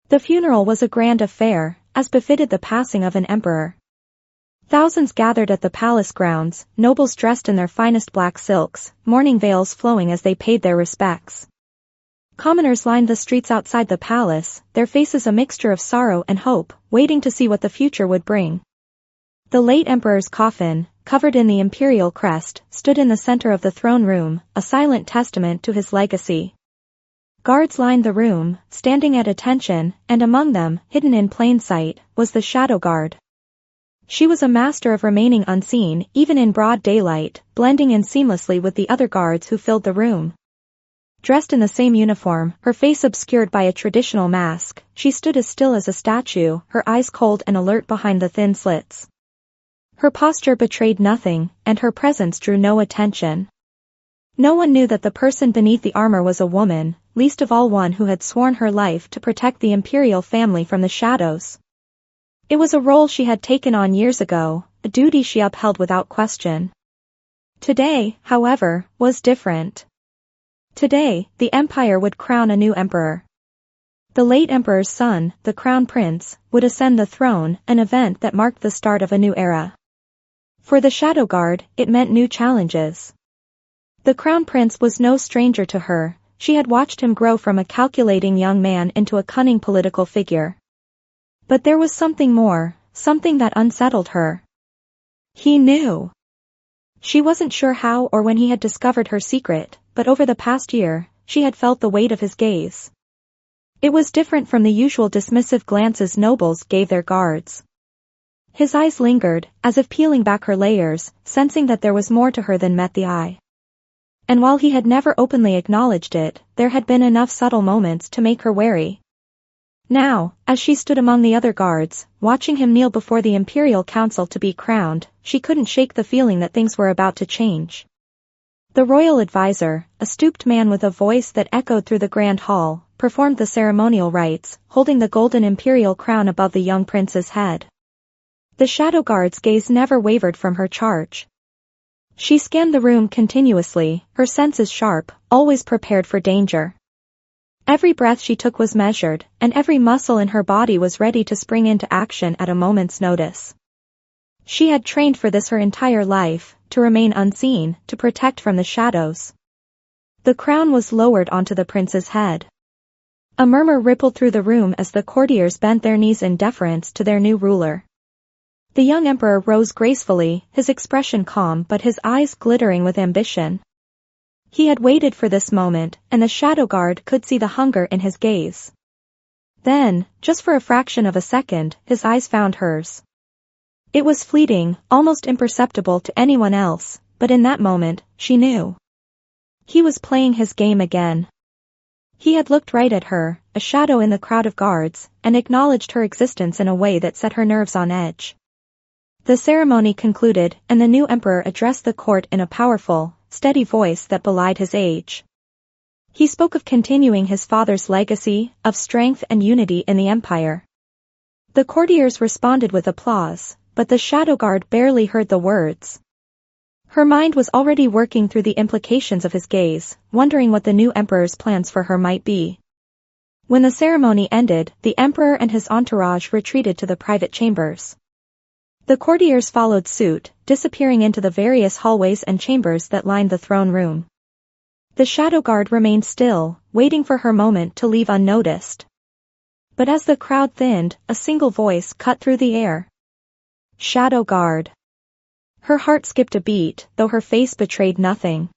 The funeral was a grand affair, as befitted the passing of an emperor. Thousands gathered at the palace grounds, nobles dressed in their finest black silks, mourning veils flowing as they paid their respects. Commoners lined the streets outside the palace, their faces a mixture of sorrow and hope, waiting to see what the future would bring. The late emperor's coffin, covered in the imperial crest, stood in the center of the throne room, a silent testament to his legacy. Guards lined the room, standing at attention, and among them, hidden in plain sight, was the shadow guard. She was a master of remaining unseen, even in broad daylight, blending in seamlessly with the other guards who filled the room. Dressed in the same uniform, her face obscured by a traditional mask, she stood as still as a statue, her eyes cold and alert behind the thin slits. Her posture betrayed nothing, and her presence drew no attention. No one knew that the person beneath the armor was a woman, least of all one who had sworn her life to protect the imperial family from the shadows. It was a role she had taken on years ago, a duty she upheld without question. Today, however, was different. Today, the empire would crown a new emperor. The late emperor's son, the crown prince, would ascend the throne, an event that marked the start of a new era. For the shadow guard, it meant new challenges. The crown prince was no stranger to her, she had watched him grow from a calculating young man into a cunning political figure. But there was something more, something that unsettled her. He knew. She wasn't sure how or when he had discovered her secret, but over the past year, she had felt the weight of his gaze. It was different from the usual dismissive glances nobles gave their guards. His eyes lingered, as if peeling back her layers, sensing that there was more to her than met the eye. And while he had never openly acknowledged it, there had been enough subtle moments to make her wary. Now, as she stood among the other guards, watching him kneel before the imperial council to be crowned, she couldn't shake the feeling that things were about to change. The royal advisor, a stooped man with a voice that echoed through the grand hall, performed the ceremonial rites, holding the golden imperial crown above the young prince's head. The shadow guard's gaze never wavered from her charge. She scanned the room continuously, her senses sharp, always prepared for danger. Every breath she took was measured, and every muscle in her body was ready to spring into action at a moment's notice. She had trained for this her entire life, to remain unseen, to protect from the shadows. The crown was lowered onto the prince's head. A murmur rippled through the room as the courtiers bent their knees in deference to their new ruler. The young emperor rose gracefully, his expression calm but his eyes glittering with ambition. He had waited for this moment, and the shadow guard could see the hunger in his gaze. Then, just for a fraction of a second, his eyes found hers. It was fleeting, almost imperceptible to anyone else, but in that moment, she knew. He was playing his game again. He had looked right at her, a shadow in the crowd of guards, and acknowledged her existence in a way that set her nerves on edge. The ceremony concluded, and the new emperor addressed the court in a powerful, steady voice that belied his age. He spoke of continuing his father's legacy, of strength and unity in the empire. The courtiers responded with applause, but the shadow guard barely heard the words. Her mind was already working through the implications of his gaze, wondering what the new emperor's plans for her might be. When the ceremony ended, the emperor and his entourage retreated to the private chambers. The courtiers followed suit, disappearing into the various hallways and chambers that lined the throne room. The shadow guard remained still, waiting for her moment to leave unnoticed. But as the crowd thinned, a single voice cut through the air. Shadow guard. Her heart skipped a beat, though her face betrayed nothing.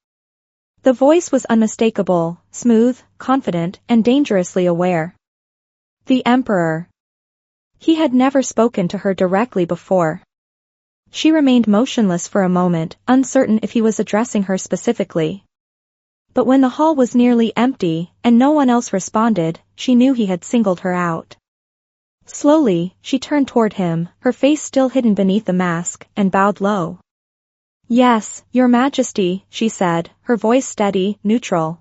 The voice was unmistakable, smooth, confident, and dangerously aware. The emperor. He had never spoken to her directly before. She remained motionless for a moment, uncertain if he was addressing her specifically. But when the hall was nearly empty, and no one else responded, she knew he had singled her out. Slowly, she turned toward him, her face still hidden beneath the mask, and bowed low. Yes, Your Majesty, she said, her voice steady, neutral.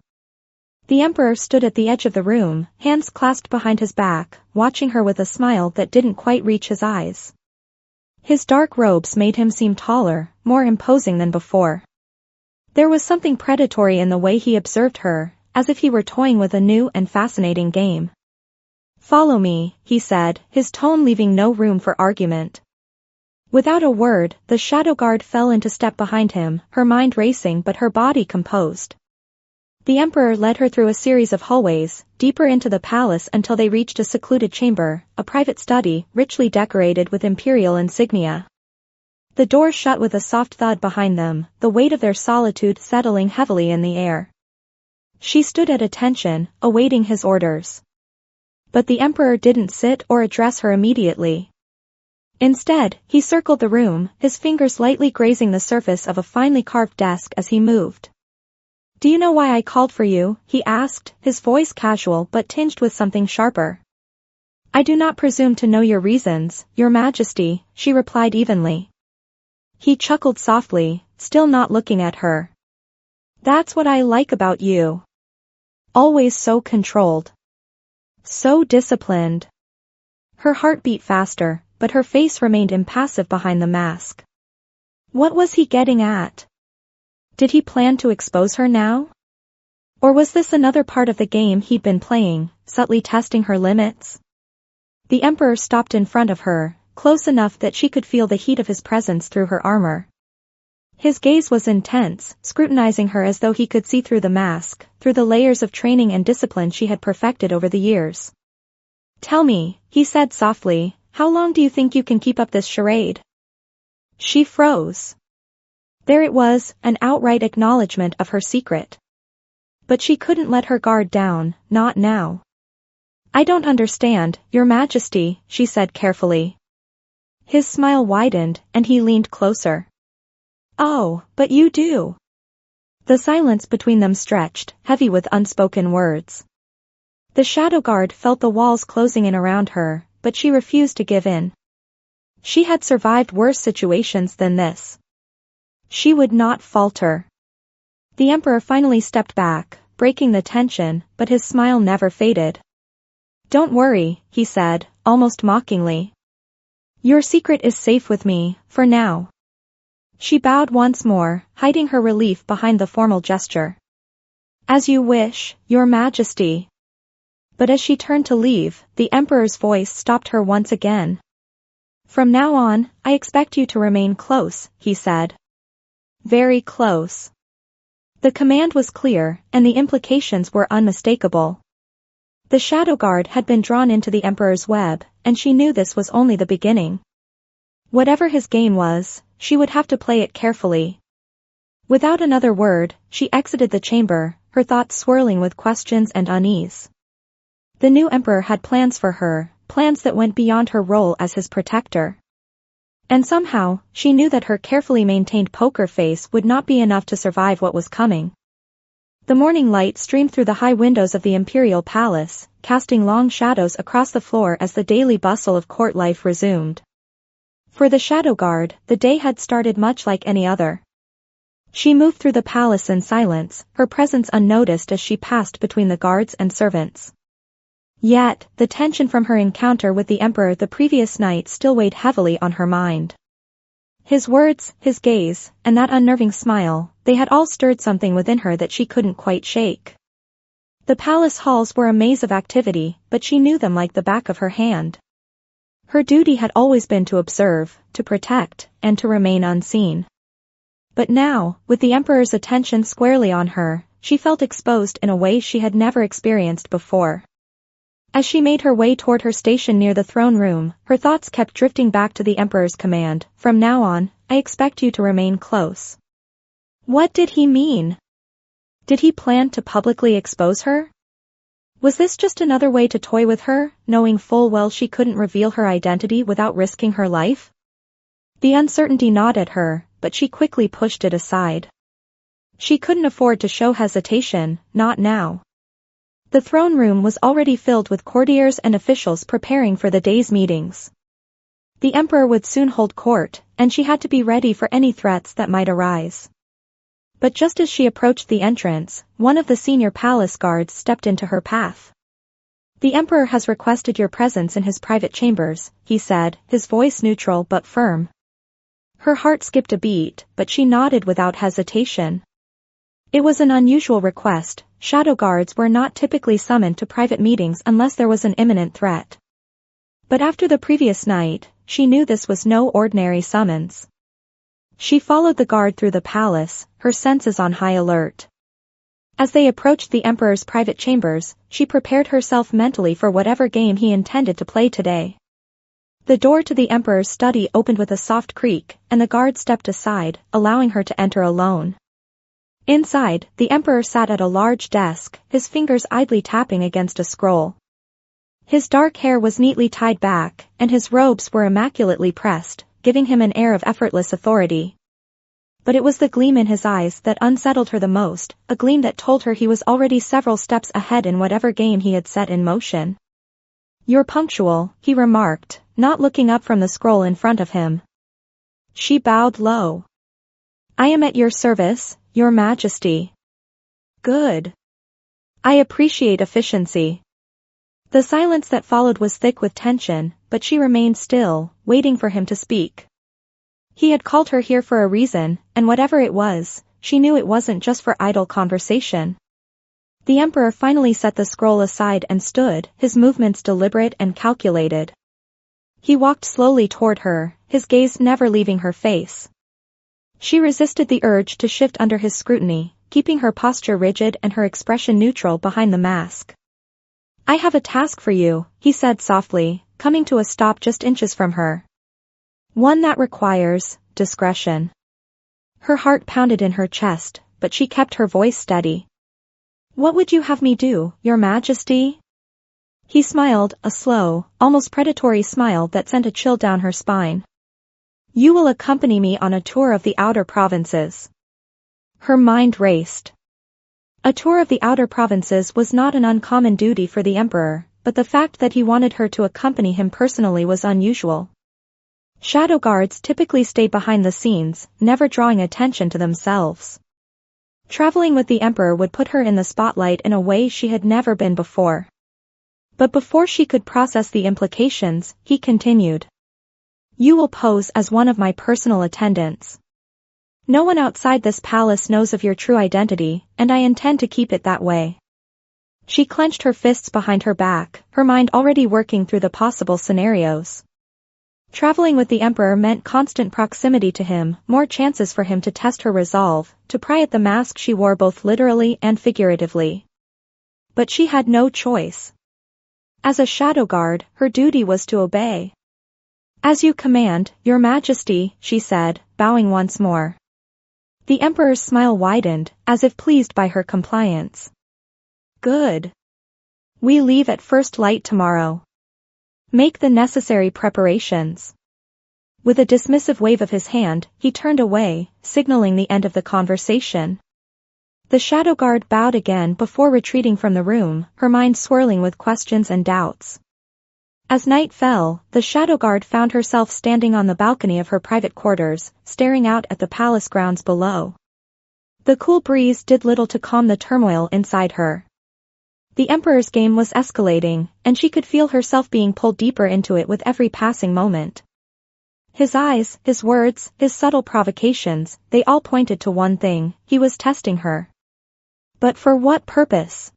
The emperor stood at the edge of the room, hands clasped behind his back, watching her with a smile that didn't quite reach his eyes. His dark robes made him seem taller, more imposing than before. There was something predatory in the way he observed her, as if he were toying with a new and fascinating game. Follow me, he said, his tone leaving no room for argument. Without a word, the shadow guard fell into step behind him, her mind racing but her body composed. The emperor led her through a series of hallways, deeper into the palace until they reached a secluded chamber, a private study, richly decorated with imperial insignia. The doors shut with a soft thud behind them, the weight of their solitude settling heavily in the air. She stood at attention, awaiting his orders. But the emperor didn't sit or address her immediately. Instead, he circled the room, his fingers lightly grazing the surface of a finely carved desk as he moved. Do you know why I called for you? He asked, his voice casual but tinged with something sharper. I do not presume to know your reasons, your majesty, she replied evenly. He chuckled softly, still not looking at her. That's what I like about you. Always so controlled. So disciplined. Her heart beat faster, but her face remained impassive behind the mask. What was he getting at? Did he plan to expose her now? Or was this another part of the game he'd been playing, subtly testing her limits? The emperor stopped in front of her, close enough that she could feel the heat of his presence through her armor. His gaze was intense, scrutinizing her as though he could see through the mask, through the layers of training and discipline she had perfected over the years. Tell me, he said softly, how long do you think you can keep up this charade? She froze. There it was, an outright acknowledgement of her secret. But she couldn't let her guard down, not now. I don't understand, Your Majesty, she said carefully. His smile widened, and he leaned closer. Oh, but you do. The silence between them stretched, heavy with unspoken words. The shadow guard felt the walls closing in around her, but she refused to give in. She had survived worse situations than this. She would not falter. The emperor finally stepped back, breaking the tension, but his smile never faded. Don't worry, he said, almost mockingly. Your secret is safe with me, for now. She bowed once more, hiding her relief behind the formal gesture. As you wish, Your Majesty. But as she turned to leave, the emperor's voice stopped her once again. From now on, I expect you to remain close, he said. Very close. The command was clear, and the implications were unmistakable. The shadow guard had been drawn into the emperor's web, and she knew this was only the beginning. Whatever his game was, she would have to play it carefully. Without another word, she exited the chamber, her thoughts swirling with questions and unease. The new emperor had plans for her, plans that went beyond her role as his protector. And somehow, she knew that her carefully maintained poker face would not be enough to survive what was coming. The morning light streamed through the high windows of the imperial palace, casting long shadows across the floor as the daily bustle of court life resumed. For the shadow guard, the day had started much like any other. She moved through the palace in silence, her presence unnoticed as she passed between the guards and servants. Yet, the tension from her encounter with the emperor the previous night still weighed heavily on her mind. His words, his gaze, and that unnerving smile, they had all stirred something within her that she couldn't quite shake. The palace halls were a maze of activity, but she knew them like the back of her hand. Her duty had always been to observe, to protect, and to remain unseen. But now, with the emperor's attention squarely on her, she felt exposed in a way she had never experienced before. As she made her way toward her station near the throne room, her thoughts kept drifting back to the emperor's command, from now on, I expect you to remain close. What did he mean? Did he plan to publicly expose her? Was this just another way to toy with her, knowing full well she couldn't reveal her identity without risking her life? The uncertainty gnawed at her, but she quickly pushed it aside. She couldn't afford to show hesitation, not now. The throne room was already filled with courtiers and officials preparing for the day's meetings. The emperor would soon hold court, and she had to be ready for any threats that might arise. But just as she approached the entrance, one of the senior palace guards stepped into her path. The emperor has requested your presence in his private chambers, he said, his voice neutral but firm. Her heart skipped a beat, but she nodded without hesitation. It was an unusual request, shadow guards were not typically summoned to private meetings unless there was an imminent threat. But after the previous night, she knew this was no ordinary summons. She followed the guard through the palace, her senses on high alert. As they approached the emperor's private chambers, she prepared herself mentally for whatever game he intended to play today. The door to the emperor's study opened with a soft creak, and the guard stepped aside, allowing her to enter alone. Inside, the emperor sat at a large desk, his fingers idly tapping against a scroll. His dark hair was neatly tied back, and his robes were immaculately pressed, giving him an air of effortless authority. But it was the gleam in his eyes that unsettled her the most, a gleam that told her he was already several steps ahead in whatever game he had set in motion. "You're punctual," he remarked, not looking up from the scroll in front of him. She bowed low. "I am at your service, Your Majesty." "Good. I appreciate efficiency." The silence that followed was thick with tension, but she remained still, waiting for him to speak. He had called her here for a reason, and whatever it was, she knew it wasn't just for idle conversation. The emperor finally set the scroll aside and stood, his movements deliberate and calculated. He walked slowly toward her, his gaze never leaving her face. She resisted the urge to shift under his scrutiny, keeping her posture rigid and her expression neutral behind the mask. "I have a task for you," he said softly, coming to a stop just inches from her. "One that requires discretion." Her heart pounded in her chest, but she kept her voice steady. "What would you have me do, Your Majesty?" He smiled, a slow, almost predatory smile that sent a chill down her spine. "You will accompany me on a tour of the outer provinces." Her mind raced. A tour of the outer provinces was not an uncommon duty for the emperor, but the fact that he wanted her to accompany him personally was unusual. Shadow guards typically stayed behind the scenes, never drawing attention to themselves. Traveling with the emperor would put her in the spotlight in a way she had never been before. But before she could process the implications, he continued. "You will pose as one of my personal attendants. No one outside this palace knows of your true identity, and I intend to keep it that way." She clenched her fists behind her back, her mind already working through the possible scenarios. Traveling with the emperor meant constant proximity to him, more chances for him to test her resolve, to pry at the mask she wore both literally and figuratively. But she had no choice. As a shadow guard, her duty was to obey. "As you command, Your Majesty," she said, bowing once more. The emperor's smile widened, as if pleased by her compliance. "Good. We leave at first light tomorrow. Make the necessary preparations." With a dismissive wave of his hand, he turned away, signaling the end of the conversation. The shadow guard bowed again before retreating from the room, her mind swirling with questions and doubts. As night fell, the shadow guard found herself standing on the balcony of her private quarters, staring out at the palace grounds below. The cool breeze did little to calm the turmoil inside her. The emperor's game was escalating, and she could feel herself being pulled deeper into it with every passing moment. His eyes, his words, his subtle provocations, they all pointed to one thing: he was testing her. But for what purpose?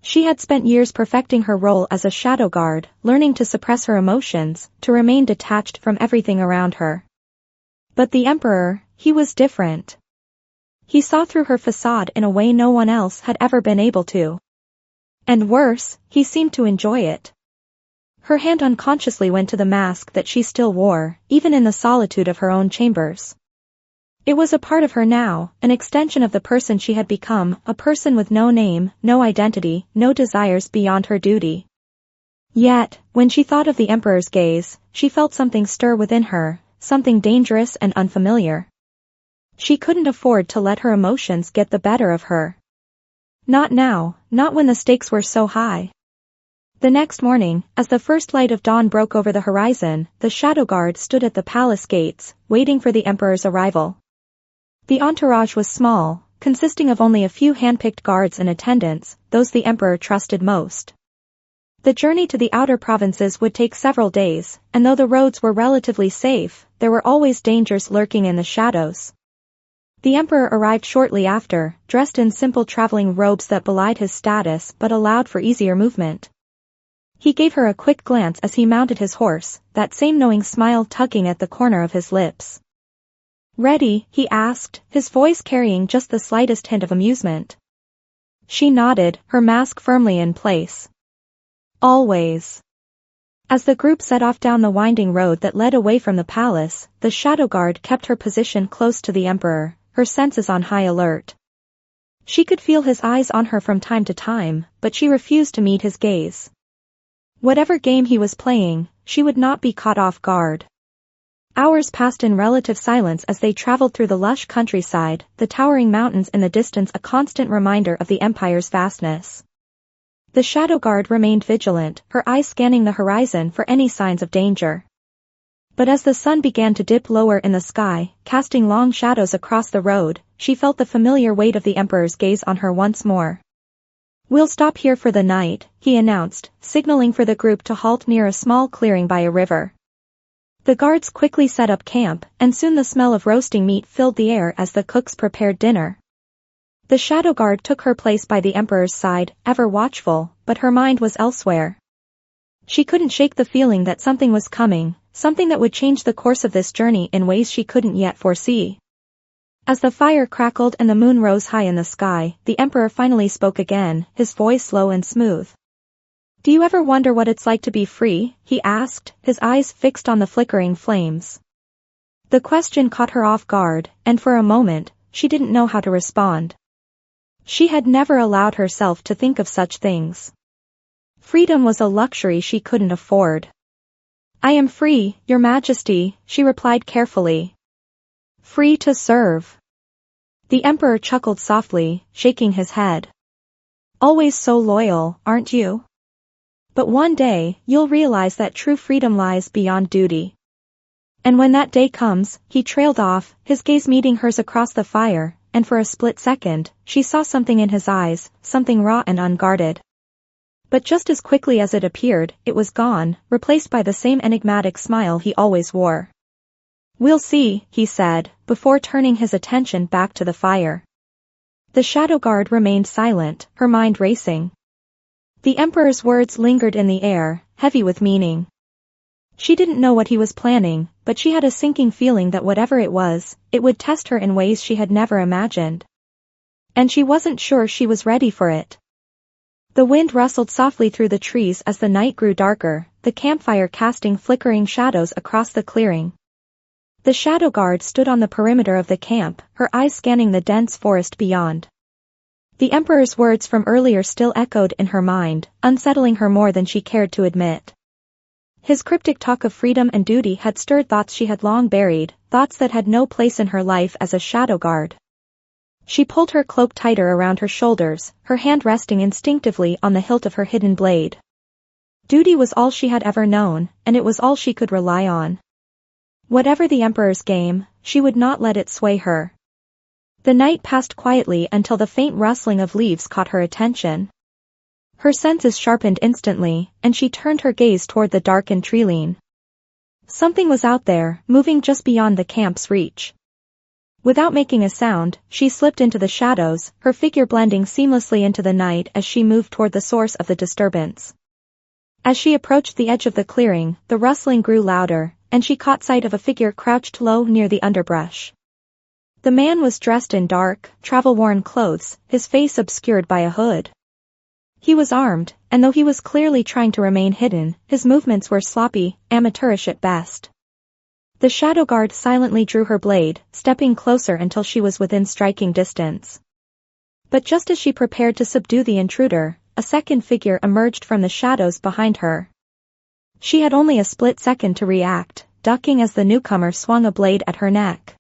She had spent years perfecting her role as a shadow guard, learning to suppress her emotions, to remain detached from everything around her. But the emperor, he was different. He saw through her facade in a way no one else had ever been able to. And worse, he seemed to enjoy it. Her hand unconsciously went to the mask that she still wore, even in the solitude of her own chambers. It was a part of her now, an extension of the person she had become, a person with no name, no identity, no desires beyond her duty. Yet, when she thought of the emperor's gaze, she felt something stir within her, something dangerous and unfamiliar. She couldn't afford to let her emotions get the better of her. Not now, not when the stakes were so high. The next morning, as the first light of dawn broke over the horizon, the shadow guard stood at the palace gates, waiting for the emperor's arrival. The entourage was small, consisting of only a few hand-picked guards and attendants, those the emperor trusted most. The journey to the outer provinces would take several days, and though the roads were relatively safe, there were always dangers lurking in the shadows. The emperor arrived shortly after, dressed in simple traveling robes that belied his status but allowed for easier movement. He gave her a quick glance as he mounted his horse, that same knowing smile tugging at the corner of his lips. "Ready?" he asked, his voice carrying just the slightest hint of amusement. She nodded, her mask firmly in place. "Always." As the group set off down the winding road that led away from the palace, the shadow guard kept her position close to the emperor, her senses on high alert. She could feel his eyes on her from time to time, but she refused to meet his gaze. Whatever game he was playing, she would not be caught off guard. Hours passed in relative silence as they traveled through the lush countryside, the towering mountains in the distance a constant reminder of the empire's vastness. The shadow guard remained vigilant, her eyes scanning the horizon for any signs of danger. But as the sun began to dip lower in the sky, casting long shadows across the road, she felt the familiar weight of the emperor's gaze on her once more. "We'll stop here for the night," he announced, signaling for the group to halt near a small clearing by a river. The guards quickly set up camp, and soon the smell of roasting meat filled the air as the cooks prepared dinner. The shadow guard took her place by the emperor's side, ever watchful, but her mind was elsewhere. She couldn't shake the feeling that something was coming, something that would change the course of this journey in ways she couldn't yet foresee. As the fire crackled and the moon rose high in the sky, the emperor finally spoke again, his voice low and smooth. "Do you ever wonder what it's like to be free?" he asked, his eyes fixed on the flickering flames. The question caught her off guard, and for a moment, she didn't know how to respond. She had never allowed herself to think of such things. Freedom was a luxury she couldn't afford. "I am free, Your Majesty," she replied carefully. "Free to serve." The emperor chuckled softly, shaking his head. "Always so loyal, aren't you? But one day, you'll realize that true freedom lies beyond duty. And when that day comes," he trailed off, his gaze meeting hers across the fire, and for a split second, she saw something in his eyes, something raw and unguarded. But just as quickly as it appeared, it was gone, replaced by the same enigmatic smile he always wore. "We'll see," he said, before turning his attention back to the fire. The shadow guard remained silent, her mind racing. The emperor's words lingered in the air, heavy with meaning. She didn't know what he was planning, but she had a sinking feeling that whatever it was, it would test her in ways she had never imagined. And she wasn't sure she was ready for it. The wind rustled softly through the trees as the night grew darker, the campfire casting flickering shadows across the clearing. The shadow guard stood on the perimeter of the camp, her eyes scanning the dense forest beyond. The emperor's words from earlier still echoed in her mind, unsettling her more than she cared to admit. His cryptic talk of freedom and duty had stirred thoughts she had long buried, thoughts that had no place in her life as a shadow guard. She pulled her cloak tighter around her shoulders, her hand resting instinctively on the hilt of her hidden blade. Duty was all she had ever known, and it was all she could rely on. Whatever the emperor's game, she would not let it sway her. The night passed quietly until the faint rustling of leaves caught her attention. Her senses sharpened instantly, and she turned her gaze toward the darkened tree-line. Something was out there, moving just beyond the camp's reach. Without making a sound, she slipped into the shadows, her figure blending seamlessly into the night as she moved toward the source of the disturbance. As she approached the edge of the clearing, the rustling grew louder, and she caught sight of a figure crouched low near the underbrush. The man was dressed in dark, travel-worn clothes, his face obscured by a hood. He was armed, and though he was clearly trying to remain hidden, his movements were sloppy, amateurish at best. The shadow guard silently drew her blade, stepping closer until she was within striking distance. But just as she prepared to subdue the intruder, a second figure emerged from the shadows behind her. She had only a split second to react, ducking as the newcomer swung a blade at her neck.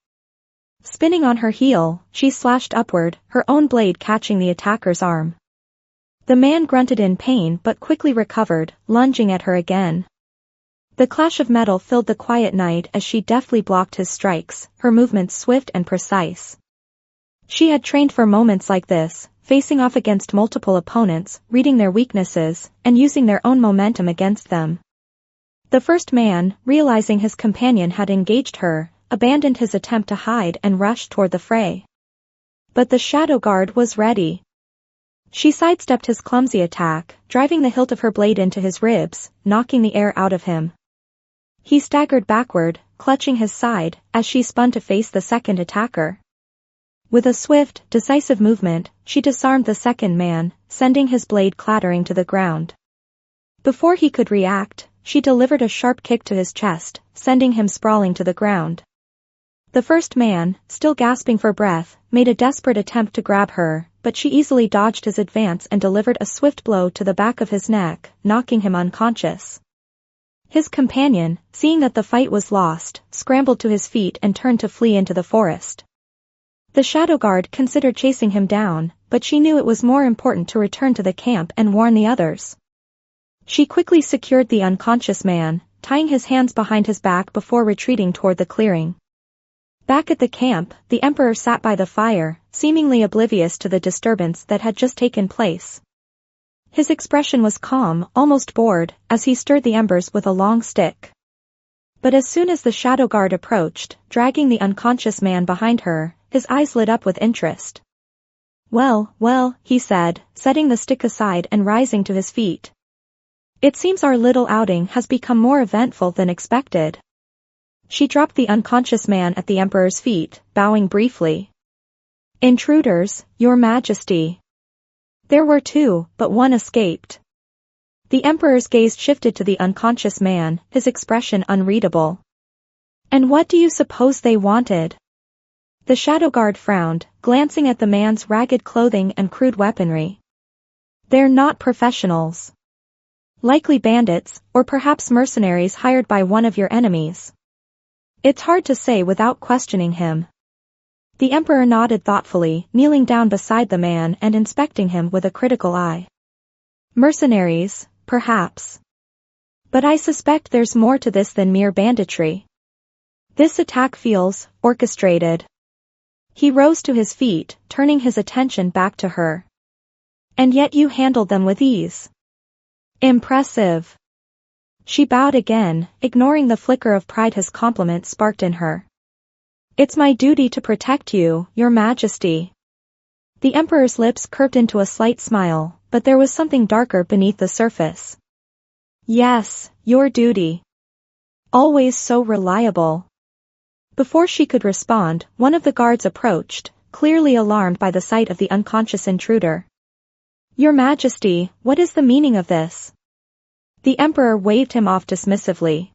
Spinning on her heel, she slashed upward, her own blade catching the attacker's arm. The man grunted in pain but quickly recovered, lunging at her again. The clash of metal filled the quiet night as she deftly blocked his strikes, her movements swift and precise. She had trained for moments like this, facing off against multiple opponents, reading their weaknesses, and using their own momentum against them. The first man, realizing his companion had engaged her, abandoned his attempt to hide and rushed toward the fray. But the shadow guard was ready. She sidestepped his clumsy attack, driving the hilt of her blade into his ribs, knocking the air out of him. He staggered backward, clutching his side, as she spun to face the second attacker. With a swift, decisive movement, she disarmed the second man, sending his blade clattering to the ground. Before he could react, she delivered a sharp kick to his chest, sending him sprawling to the ground. The first man, still gasping for breath, made a desperate attempt to grab her, but she easily dodged his advance and delivered a swift blow to the back of his neck, knocking him unconscious. His companion, seeing that the fight was lost, scrambled to his feet and turned to flee into the forest. The shadow guard considered chasing him down, but she knew it was more important to return to the camp and warn the others. She quickly secured the unconscious man, tying his hands behind his back before retreating toward the clearing. Back at the camp, the emperor sat by the fire, seemingly oblivious to the disturbance that had just taken place. His expression was calm, almost bored, as he stirred the embers with a long stick. But as soon as the shadow guard approached, dragging the unconscious man behind her, his eyes lit up with interest. Well, he said, setting the stick aside and rising to his feet. It seems our little outing has become more eventful than expected. She dropped the unconscious man at the emperor's feet, bowing briefly. Intruders, your majesty. There were two, but one escaped. The emperor's gaze shifted to the unconscious man, his expression unreadable. And what do you suppose they wanted? The shadow guard frowned, glancing at the man's ragged clothing and crude weaponry. They're not professionals. Likely bandits, or perhaps mercenaries hired by one of your enemies. It's hard to say without questioning him. The emperor nodded thoughtfully, kneeling down beside the man and inspecting him with a critical eye. Mercenaries, perhaps. But I suspect there's more to this than mere banditry. This attack feels orchestrated. He rose to his feet, turning his attention back to her. And yet you handled them with ease. Impressive. She bowed again, ignoring the flicker of pride his compliment sparked in her. It's my duty to protect you, your majesty. The emperor's lips curved into a slight smile, but there was something darker beneath the surface. Yes, your duty. Always so reliable. Before she could respond, one of the guards approached, clearly alarmed by the sight of the unconscious intruder. Your majesty, what is the meaning of this? The emperor waved him off dismissively.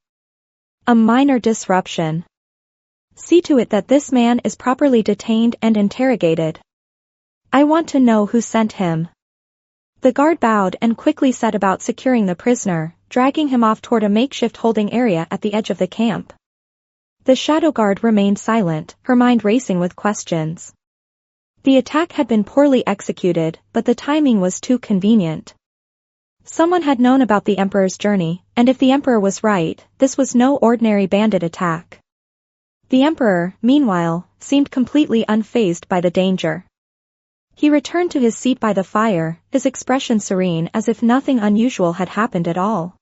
A minor disruption. See to it that this man is properly detained and interrogated. I want to know who sent him. The guard bowed and quickly set about securing the prisoner, dragging him off toward a makeshift holding area at the edge of the camp. The shadow guard remained silent, her mind racing with questions. The attack had been poorly executed, but the timing was too convenient. Someone had known about the emperor's journey, and if the emperor was right, this was no ordinary bandit attack. The emperor, meanwhile, seemed completely unfazed by the danger. He returned to his seat by the fire, his expression serene as if nothing unusual had happened at all.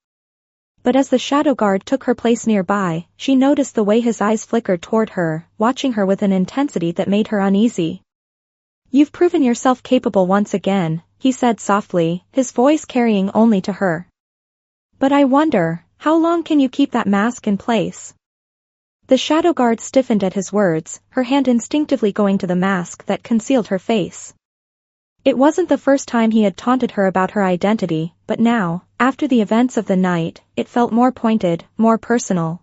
But as the shadow guard took her place nearby, she noticed the way his eyes flickered toward her, watching her with an intensity that made her uneasy. You've proven yourself capable once again, he said softly, his voice carrying only to her. But I wonder, how long can you keep that mask in place? The shadow guard stiffened at his words, her hand instinctively going to the mask that concealed her face. It wasn't the first time he had taunted her about her identity, but now, after the events of the night, it felt more pointed, more personal.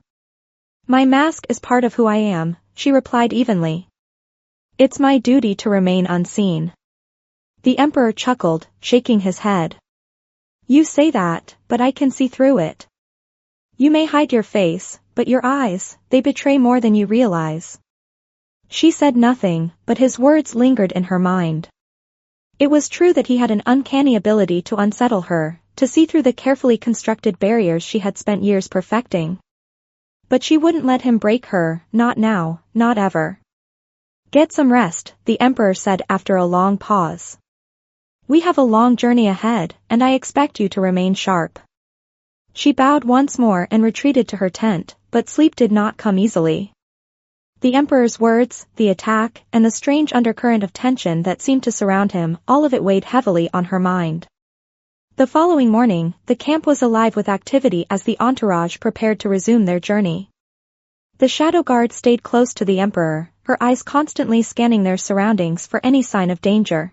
My mask is part of who I am, she replied evenly. It's my duty to remain unseen. The emperor chuckled, shaking his head. You say that, but I can see through it. You may hide your face, but your eyes, they betray more than you realize. She said nothing, but his words lingered in her mind. It was true that he had an uncanny ability to unsettle her, to see through the carefully constructed barriers she had spent years perfecting. But she wouldn't let him break her, not now, not ever. Get some rest, the emperor said after a long pause. We have a long journey ahead, and I expect you to remain sharp. She bowed once more and retreated to her tent, but sleep did not come easily. The emperor's words, the attack, and the strange undercurrent of tension that seemed to surround him, all of it weighed heavily on her mind. The following morning, the camp was alive with activity as the entourage prepared to resume their journey. The shadow guard stayed close to the emperor, her eyes constantly scanning their surroundings for any sign of danger.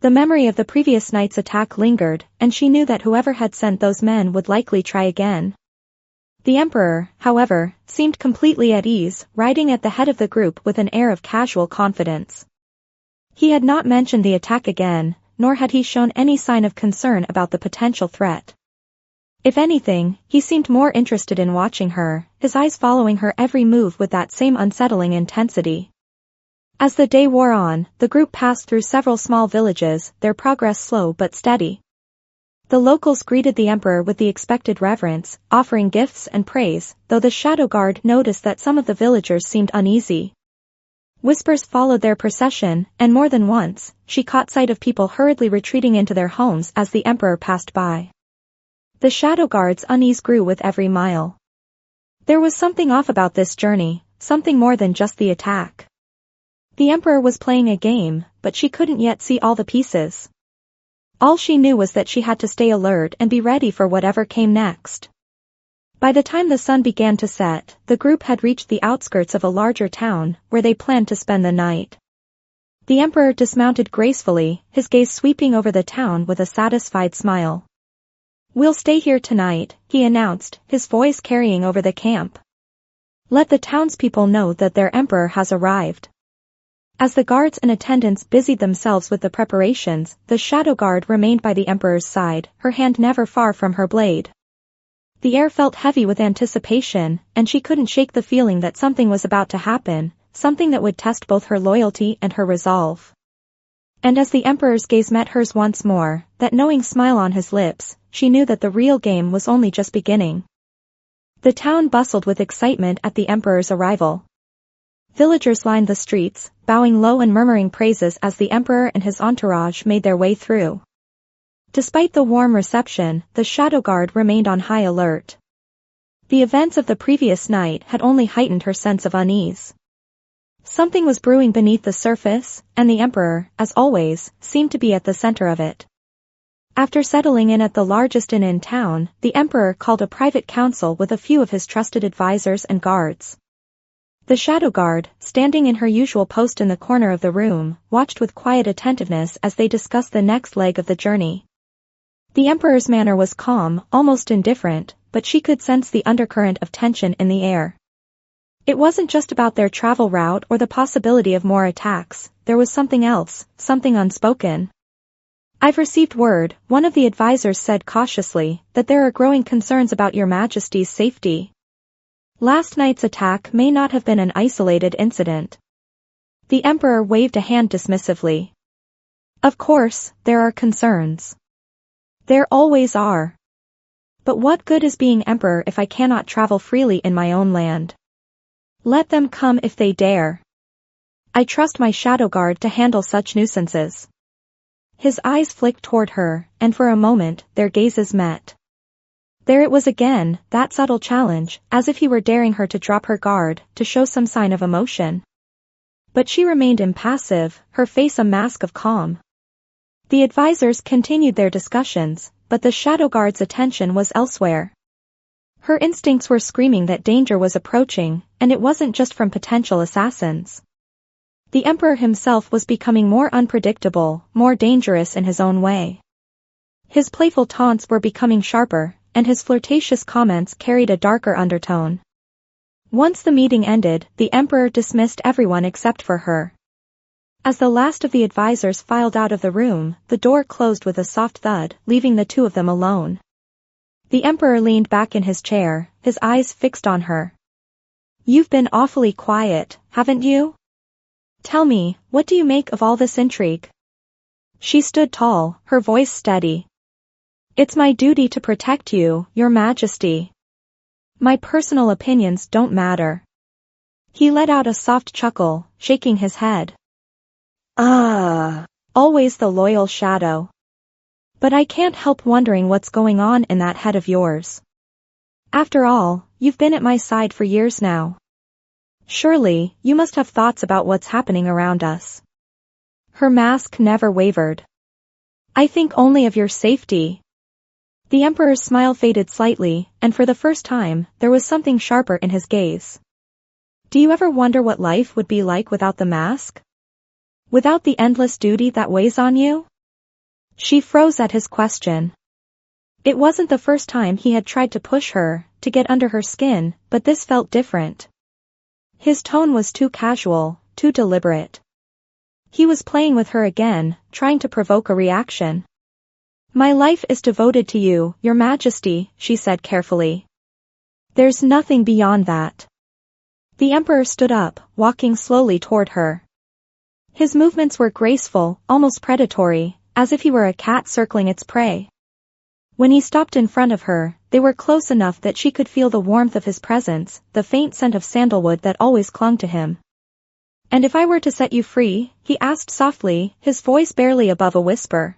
The memory of the previous night's attack lingered, and she knew that whoever had sent those men would likely try again. The emperor, however, seemed completely at ease, riding at the head of the group with an air of casual confidence. He had not mentioned the attack again, nor had he shown any sign of concern about the potential threat. If anything, he seemed more interested in watching her, his eyes following her every move with that same unsettling intensity. As the day wore on, the group passed through several small villages, their progress slow but steady. The locals greeted the emperor with the expected reverence, offering gifts and praise, though the shadow guard noticed that some of the villagers seemed uneasy. Whispers followed their procession, and more than once, she caught sight of people hurriedly retreating into their homes as the emperor passed by. The shadow guard's unease grew with every mile. There was something off about this journey, something more than just the attack. The emperor was playing a game, but she couldn't yet see all the pieces. All she knew was that she had to stay alert and be ready for whatever came next. By the time the sun began to set, the group had reached the outskirts of a larger town, where they planned to spend the night. The emperor dismounted gracefully, his gaze sweeping over the town with a satisfied smile. "We'll stay here tonight," he announced, his voice carrying over the camp. "Let the townspeople know that their emperor has arrived." As the guards and attendants busied themselves with the preparations, the shadow guard remained by the emperor's side, her hand never far from her blade. The air felt heavy with anticipation, and she couldn't shake the feeling that something was about to happen, something that would test both her loyalty and her resolve. And as the emperor's gaze met hers once more, that knowing smile on his lips, she knew that the real game was only just beginning. The town bustled with excitement at the emperor's arrival. Villagers lined the streets, bowing low and murmuring praises as the emperor and his entourage made their way through. Despite the warm reception, the shadow guard remained on high alert. The events of the previous night had only heightened her sense of unease. Something was brewing beneath the surface, and the emperor, as always, seemed to be at the center of it. After settling in at the largest inn in town, the emperor called a private council with a few of his trusted advisors and guards. The shadow guard, standing in her usual post in the corner of the room, watched with quiet attentiveness as they discussed the next leg of the journey. The emperor's manner was calm, almost indifferent, but she could sense the undercurrent of tension in the air. It wasn't just about their travel route or the possibility of more attacks, there was something else, something unspoken. "I've received word," one of the advisors said cautiously, "that there are growing concerns about your Majesty's safety. Last night's attack may not have been an isolated incident." The emperor waved a hand dismissively. "Of course, there are concerns. There always are. But what good is being emperor if I cannot travel freely in my own land? Let them come if they dare. I trust my shadow guard to handle such nuisances." His eyes flicked toward her, and for a moment, their gazes met. There it was again, that subtle challenge, as if he were daring her to drop her guard, to show some sign of emotion. But she remained impassive, her face a mask of calm. The advisors continued their discussions, but the shadow guard's attention was elsewhere. Her instincts were screaming that danger was approaching, and it wasn't just from potential assassins. The emperor himself was becoming more unpredictable, more dangerous in his own way. His playful taunts were becoming sharper, and his flirtatious comments carried a darker undertone. Once the meeting ended, the emperor dismissed everyone except for her. As the last of the advisors filed out of the room, the door closed with a soft thud, leaving the two of them alone. The emperor leaned back in his chair, his eyes fixed on her. "You've been awfully quiet, haven't you? Tell me, what do you make of all this intrigue?" She stood tall, her voice steady. "It's my duty to protect you, Your Majesty. My personal opinions don't matter." He let out a soft chuckle, shaking his head. Always the loyal shadow. But I can't help wondering what's going on in that head of yours. After all, you've been at my side for years now. Surely, you must have thoughts about what's happening around us. Her mask never wavered. I think only of your safety. The Emperor's smile faded slightly, and for the first time, there was something sharper in his gaze. Do you ever wonder what life would be like without the mask? Without the endless duty that weighs on you? She froze at his question. It wasn't the first time he had tried to push her, to get under her skin, but this felt different. His tone was too casual, too deliberate. He was playing with her again, trying to provoke a reaction. My life is devoted to you, Your Majesty, she said carefully. There's nothing beyond that. The Emperor stood up, walking slowly toward her. His movements were graceful, almost predatory, as if he were a cat circling its prey. When he stopped in front of her, they were close enough that she could feel the warmth of his presence, the faint scent of sandalwood that always clung to him. And if I were to set you free, he asked softly, his voice barely above a whisper.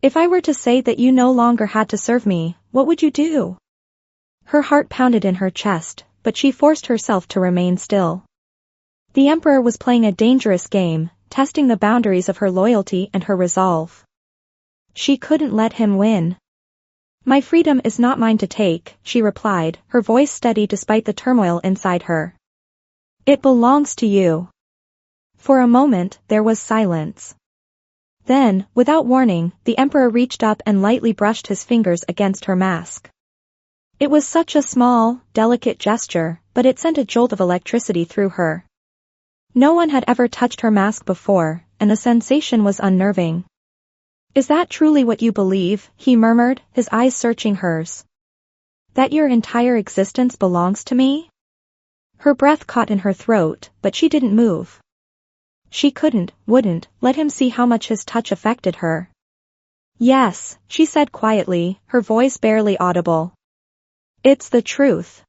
If I were to say that you no longer had to serve me, what would you do? Her heart pounded in her chest, but she forced herself to remain still. The Emperor was playing a dangerous game, testing the boundaries of her loyalty and her resolve. She couldn't let him win. My freedom is not mine to take, she replied, her voice steady despite the turmoil inside her. It belongs to you. For a moment, there was silence. Then, without warning, the Emperor reached up and lightly brushed his fingers against her mask. It was such a small, delicate gesture, but it sent a jolt of electricity through her. No one had ever touched her mask before, and the sensation was unnerving. Is that truly what you believe? He murmured, his eyes searching hers. That your entire existence belongs to me? Her breath caught in her throat, but she didn't move. She wouldn't, let him see how much his touch affected her. Yes, she said quietly, her voice barely audible. It's the truth.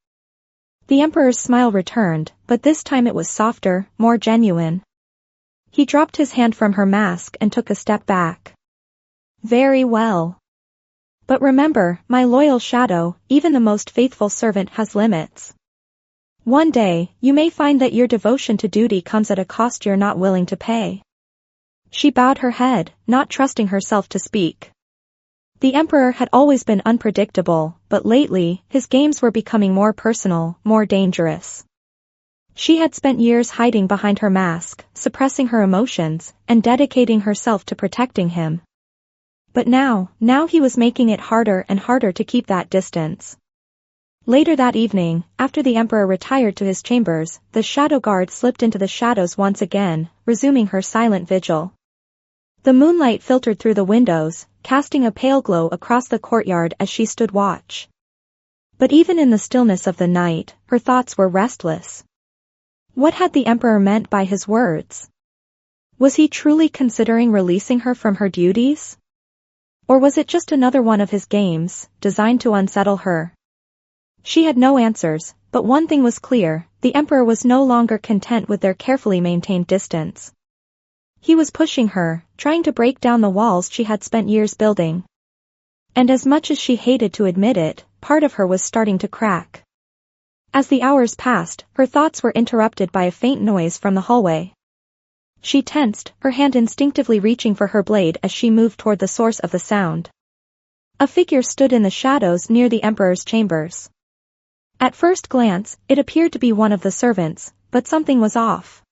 The Emperor's smile returned, but this time it was softer, more genuine. He dropped his hand from her mask and took a step back. Very well. But remember, my loyal shadow, even the most faithful servant has limits. One day, you may find that your devotion to duty comes at a cost you're not willing to pay. She bowed her head, not trusting herself to speak. The Emperor had always been unpredictable, but lately, his games were becoming more personal, more dangerous. She had spent years hiding behind her mask, suppressing her emotions, and dedicating herself to protecting him. But now he was making it harder and harder to keep that distance. Later that evening, after the Emperor retired to his chambers, the Shadow Guard slipped into the shadows once again, resuming her silent vigil. The moonlight filtered through the windows, casting a pale glow across the courtyard as she stood watch. But even in the stillness of the night, her thoughts were restless. What had the Emperor meant by his words? Was he truly considering releasing her from her duties? Or was it just another one of his games, designed to unsettle her? She had no answers, but one thing was clear, the Emperor was no longer content with their carefully maintained distance. He was pushing her, trying to break down the walls she had spent years building. And as much as she hated to admit it, part of her was starting to crack. As the hours passed, her thoughts were interrupted by a faint noise from the hallway. She tensed, her hand instinctively reaching for her blade as she moved toward the source of the sound. A figure stood in the shadows near the Emperor's chambers. At first glance, it appeared to be one of the servants, but something was off.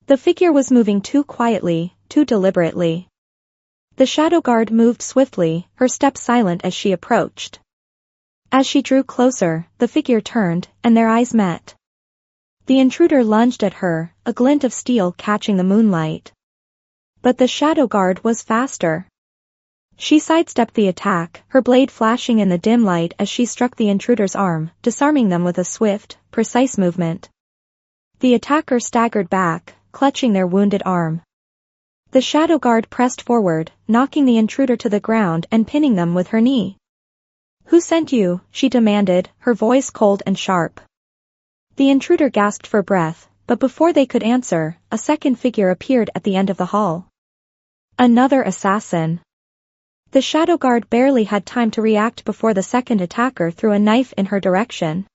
The figure was moving too quietly, too deliberately. The Shadow Guard moved swiftly, her step silent as she approached. As she drew closer, the figure turned, and their eyes met. The intruder lunged at her, a glint of steel catching the moonlight. But the Shadow Guard was faster. She sidestepped the attack, her blade flashing in the dim light as she struck the intruder's arm, disarming them with a swift, precise movement. The attacker staggered back, clutching their wounded arm. The Shadow Guard pressed forward, knocking the intruder to the ground and pinning them with her knee. Who sent you? She demanded, her voice cold and sharp. The intruder gasped for breath, but before they could answer, a second figure appeared at the end of the hall. Another assassin. The Shadow Guard barely had time to react before the second attacker threw a knife in her direction.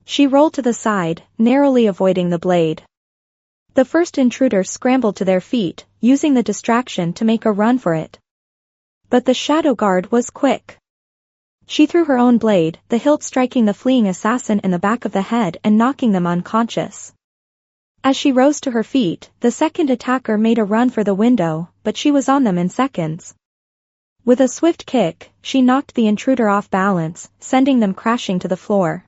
She rolled to the side, narrowly avoiding the blade. The first intruder scrambled to their feet, using the distraction to make a run for it. But the shadow guard was quick. She threw her own blade, the hilt striking the fleeing assassin in the back of the head and knocking them unconscious. As she rose to her feet, the second attacker made a run for the window, but she was on them in seconds. With a swift kick, she knocked the intruder off balance, sending them crashing to the floor.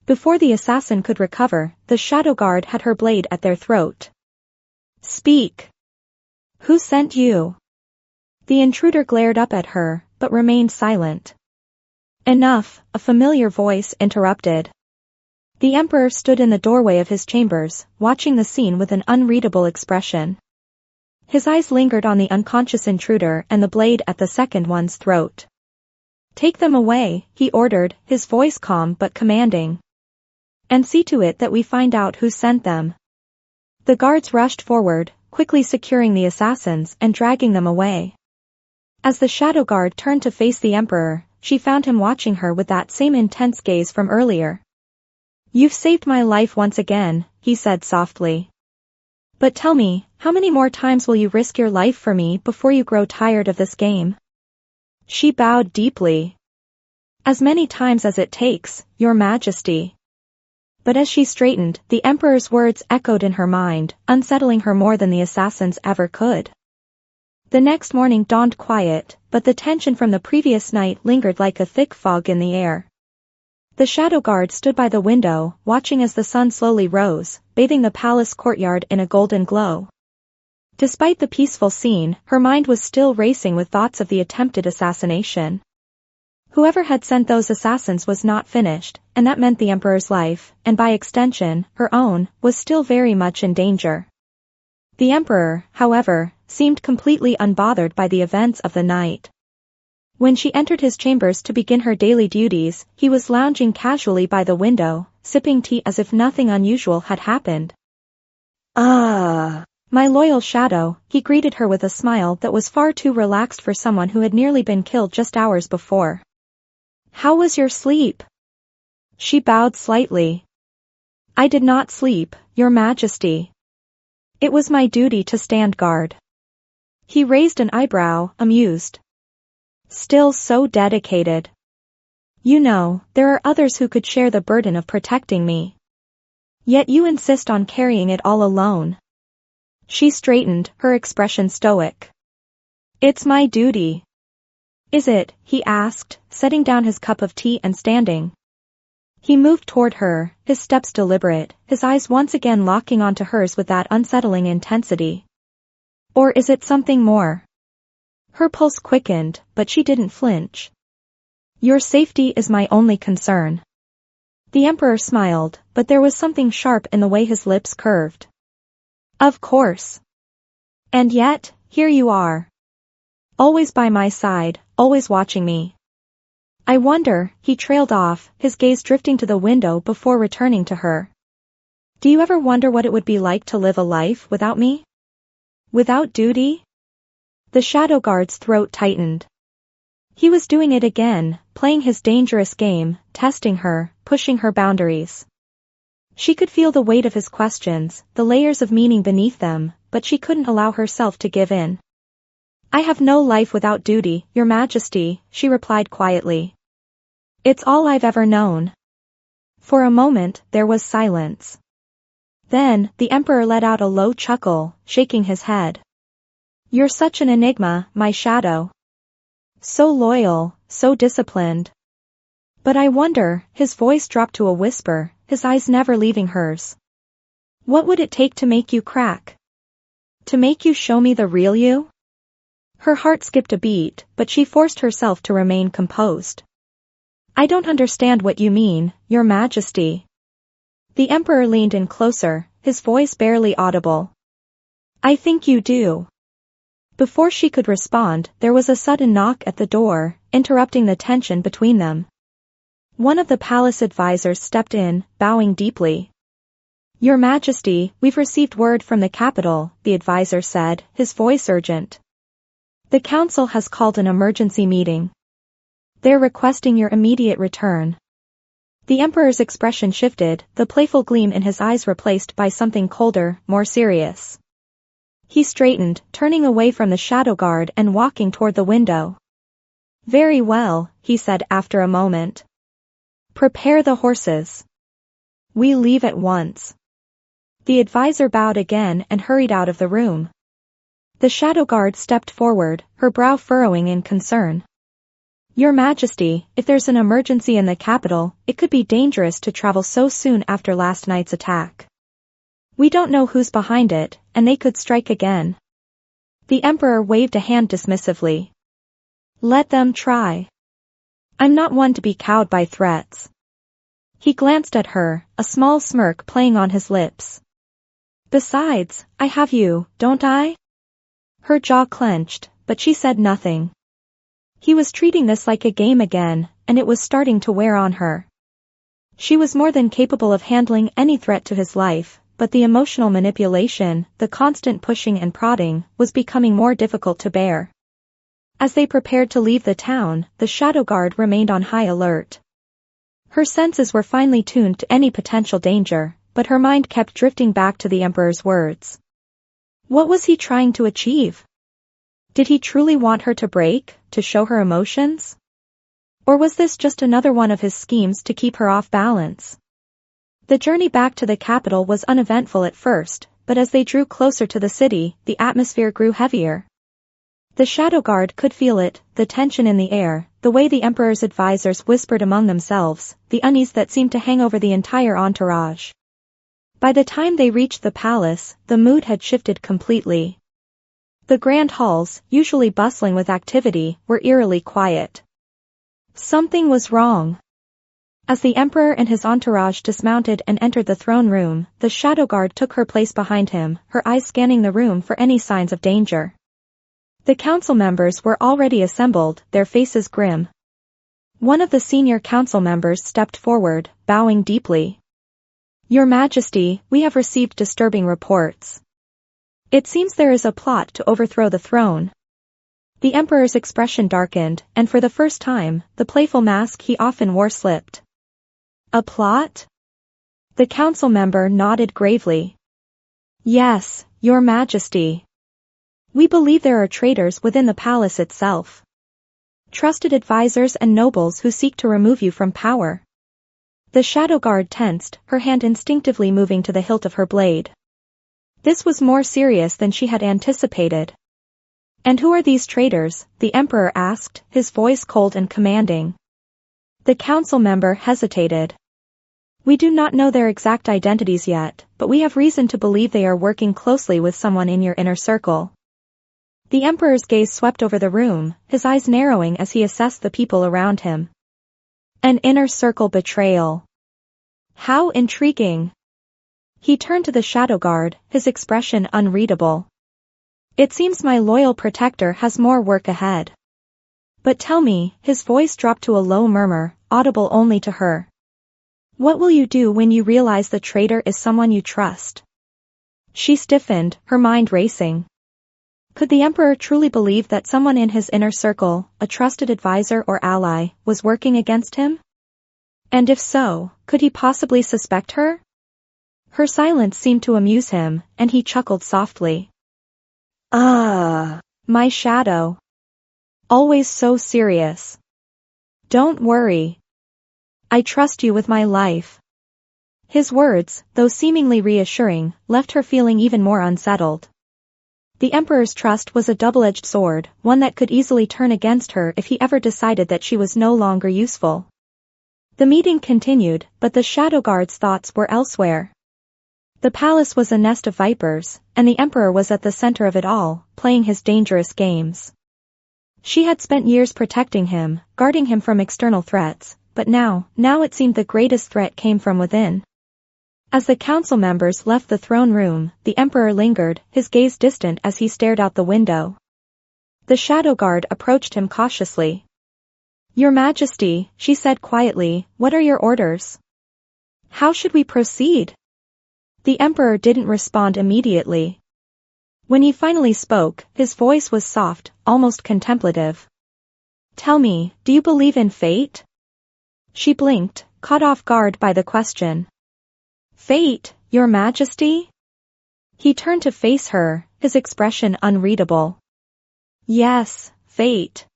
Before the assassin could recover, the shadow guard had her blade at their throat. "Speak! Who sent you?" The intruder glared up at her, but remained silent. "Enough," a familiar voice interrupted. The emperor stood in the doorway of his chambers, watching the scene with an unreadable expression. His eyes lingered on the unconscious intruder and the blade at the second one's throat. "Take them away," he ordered, his voice calm but commanding. "And see to it that we find out who sent them." The guards rushed forward, quickly securing the assassins and dragging them away. As the shadow guard turned to face the emperor, she found him watching her with that same intense gaze from earlier. "You've saved my life once again," he said softly. "But tell me, how many more times will you risk your life for me before you grow tired of this game?" She bowed deeply. "As many times as it takes, Your Majesty." But as she straightened, the emperor's words echoed in her mind, unsettling her more than the assassins ever could. The next morning dawned quiet, but the tension from the previous night lingered like a thick fog in the air. The shadow guard stood by the window, watching as the sun slowly rose, bathing the palace courtyard in a golden glow. Despite the peaceful scene, her mind was still racing with thoughts of the attempted assassination. Whoever had sent those assassins was not finished, and that meant the emperor's life, and by extension, her own, was still very much in danger. The emperor, however, seemed completely unbothered by the events of the night. When she entered his chambers to begin her daily duties, he was lounging casually by the window, sipping tea as if nothing unusual had happened. "Ah, my loyal shadow," he greeted her with a smile that was far too relaxed for someone who had nearly been killed just hours before. "How was your sleep?" She bowed slightly. "I did not sleep, Your Majesty. It was my duty to stand guard." He raised an eyebrow, amused. "Still so dedicated. You know, there are others who could share the burden of protecting me. Yet you insist on carrying it all alone." She straightened, her expression stoic. "It's my duty." "Is it?" he asked, setting down his cup of tea and standing. He moved toward her, his steps deliberate, his eyes once again locking onto hers with that unsettling intensity. "Or is it something more?" Her pulse quickened, but she didn't flinch. "Your safety is my only concern." The emperor smiled, but there was something sharp in the way his lips curved. "Of course. And yet, here you are. Always by my side, always watching me. I wonder," he trailed off, his gaze drifting to the window before returning to her. "Do you ever wonder what it would be like to live a life without me? Without duty?" The shadow guard's throat tightened. He was doing it again, playing his dangerous game, testing her, pushing her boundaries. She could feel the weight of his questions, the layers of meaning beneath them, but she couldn't allow herself to give in. "I have no life without duty, Your Majesty," she replied quietly. "It's all I've ever known." For a moment, there was silence. Then, the emperor let out a low chuckle, shaking his head. "You're such an enigma, my shadow. So loyal, so disciplined. But I wonder," his voice dropped to a whisper, his eyes never leaving hers. "What would it take to make you crack? To make you show me the real you?" Her heart skipped a beat, but she forced herself to remain composed. "I don't understand what you mean, Your Majesty." The emperor leaned in closer, his voice barely audible. "I think you do." Before she could respond, there was a sudden knock at the door, interrupting the tension between them. One of the palace advisors stepped in, bowing deeply. "Your Majesty, we've received word from the capital," the advisor said, his voice urgent. "The council has called an emergency meeting. They're requesting your immediate return." The emperor's expression shifted, the playful gleam in his eyes replaced by something colder, more serious. He straightened, turning away from the shadow guard and walking toward the window. "Very well," he said after a moment. "Prepare the horses. We leave at once." The advisor bowed again and hurried out of the room. The shadow guard stepped forward, her brow furrowing in concern. "Your Majesty, if there's an emergency in the capital, it could be dangerous to travel so soon after last night's attack. We don't know who's behind it, and they could strike again." The emperor waved a hand dismissively. "Let them try. I'm not one to be cowed by threats." He glanced at her, a small smirk playing on his lips. "Besides, I have you, don't I?" Her jaw clenched, but she said nothing. He was treating this like a game again, and it was starting to wear on her. She was more than capable of handling any threat to his life, but the emotional manipulation, the constant pushing and prodding, was becoming more difficult to bear. As they prepared to leave the town, the shadow guard remained on high alert. Her senses were finely tuned to any potential danger, but her mind kept drifting back to the emperor's words. What was he trying to achieve? Did he truly want her to break, to show her emotions? Or was this just another one of his schemes to keep her off balance? The journey back to the capital was uneventful at first, but as they drew closer to the city, the atmosphere grew heavier. The shadow guard could feel it, the tension in the air, the way the emperor's advisors whispered among themselves, the unease that seemed to hang over the entire entourage. By the time they reached the palace, the mood had shifted completely. The grand halls, usually bustling with activity, were eerily quiet. Something was wrong. As the emperor and his entourage dismounted and entered the throne room, the shadow guard took her place behind him, her eyes scanning the room for any signs of danger. The council members were already assembled, their faces grim. One of the senior council members stepped forward, bowing deeply. "Your Majesty, we have received disturbing reports. It seems there is a plot to overthrow the throne." The emperor's expression darkened, and for the first time, the playful mask he often wore slipped. "A plot?" The council member nodded gravely. "Yes, Your Majesty. We believe there are traitors within the palace itself. Trusted advisors and nobles who seek to remove you from power." The shadow guard tensed, her hand instinctively moving to the hilt of her blade. This was more serious than she had anticipated. "And who are these traitors?" the emperor asked, his voice cold and commanding. The council member hesitated. "We do not know their exact identities yet, but we have reason to believe they are working closely with someone in your inner circle." The emperor's gaze swept over the room, his eyes narrowing as he assessed the people around him. An inner circle betrayal. How intriguing. He turned to the shadow guard, his expression unreadable. "It seems my loyal protector has more work ahead. But tell me," his voice dropped to a low murmur, audible only to her. "What will you do when you realize the traitor is someone you trust?" She stiffened, her mind racing. Could the emperor truly believe that someone in his inner circle, a trusted advisor or ally, was working against him? And if so, could he possibly suspect her? Her silence seemed to amuse him, and he chuckled softly. "Ah, my shadow. Always so serious. Don't worry. I trust you with my life." His words, though seemingly reassuring, left her feeling even more unsettled. The emperor's trust was a double-edged sword, one that could easily turn against her if he ever decided that she was no longer useful. The meeting continued, but the shadow guard's thoughts were elsewhere. The palace was a nest of vipers, and the emperor was at the center of it all, playing his dangerous games. She had spent years protecting him, guarding him from external threats, but now it seemed the greatest threat came from within. As the council members left the throne room, the emperor lingered, his gaze distant as he stared out the window. The shadow guard approached him cautiously. "Your Majesty," she said quietly, "what are your orders? How should we proceed?" The emperor didn't respond immediately. When he finally spoke, his voice was soft, almost contemplative. "Tell me, do you believe in fate?" She blinked, caught off guard by the question. Fate, Your Majesty? He turned to face her, his expression unreadable. Yes, fate.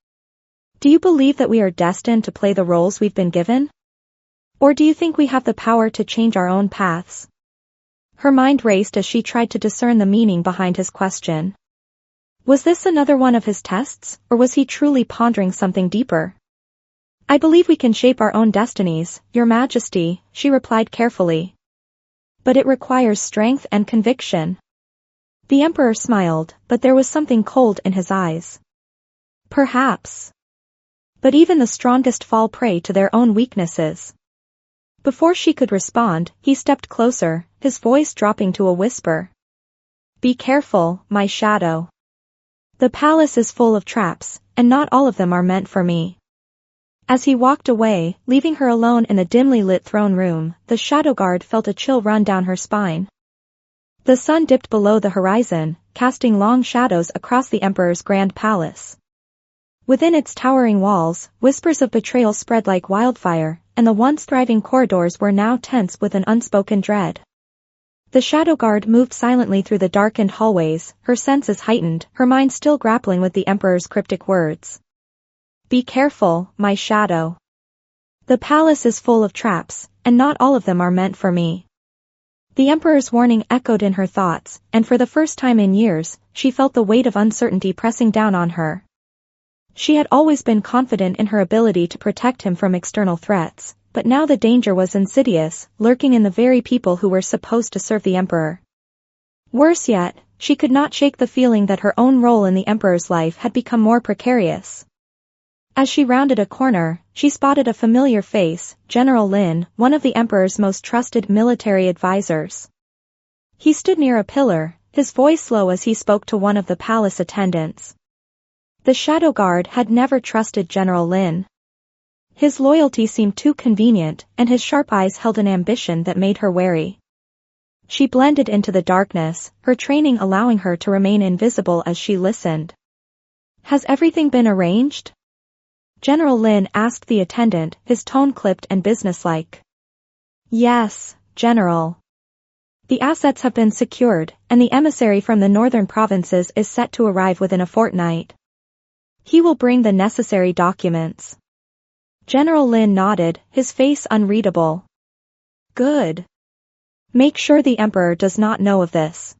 Do you believe that we are destined to play the roles we've been given? Or do you think we have the power to change our own paths? Her mind raced as she tried to discern the meaning behind his question. Was this another one of his tests, or was he truly pondering something deeper? I believe we can shape our own destinies, Your Majesty, she replied carefully. But it requires strength and conviction. The emperor smiled, but there was something cold in his eyes. Perhaps. But even the strongest fall prey to their own weaknesses. Before she could respond, he stepped closer, his voice dropping to a whisper. Be careful, my shadow. The palace is full of traps, and not all of them are meant for me. As he walked away, leaving her alone in the dimly lit throne room, the shadow guard felt a chill run down her spine. The sun dipped below the horizon, casting long shadows across the emperor's grand palace. Within its towering walls, whispers of betrayal spread like wildfire, and the once thriving corridors were now tense with an unspoken dread. The shadow guard moved silently through the darkened hallways, her senses heightened, her mind still grappling with the emperor's cryptic words. Be careful, my shadow. The palace is full of traps, and not all of them are meant for me. The emperor's warning echoed in her thoughts, and for the first time in years, she felt the weight of uncertainty pressing down on her. She had always been confident in her ability to protect him from external threats, but now the danger was insidious, lurking in the very people who were supposed to serve the emperor. Worse yet, she could not shake the feeling that her own role in the emperor's life had become more precarious. As she rounded a corner, she spotted a familiar face, General Lynn, one of the emperor's most trusted military advisors. He stood near a pillar, his voice low as he spoke to one of the palace attendants. The shadow guard had never trusted General Lynn. His loyalty seemed too convenient, and his sharp eyes held an ambition that made her wary. She blended into the darkness, her training allowing her to remain invisible as she listened. Has everything been arranged? General Lynn asked the attendant, his tone clipped and businesslike. Yes, General. The assets have been secured, and the emissary from the northern provinces is set to arrive within a fortnight. He will bring the necessary documents. General Lynn nodded, his face unreadable. Good. Make sure the emperor does not know of this.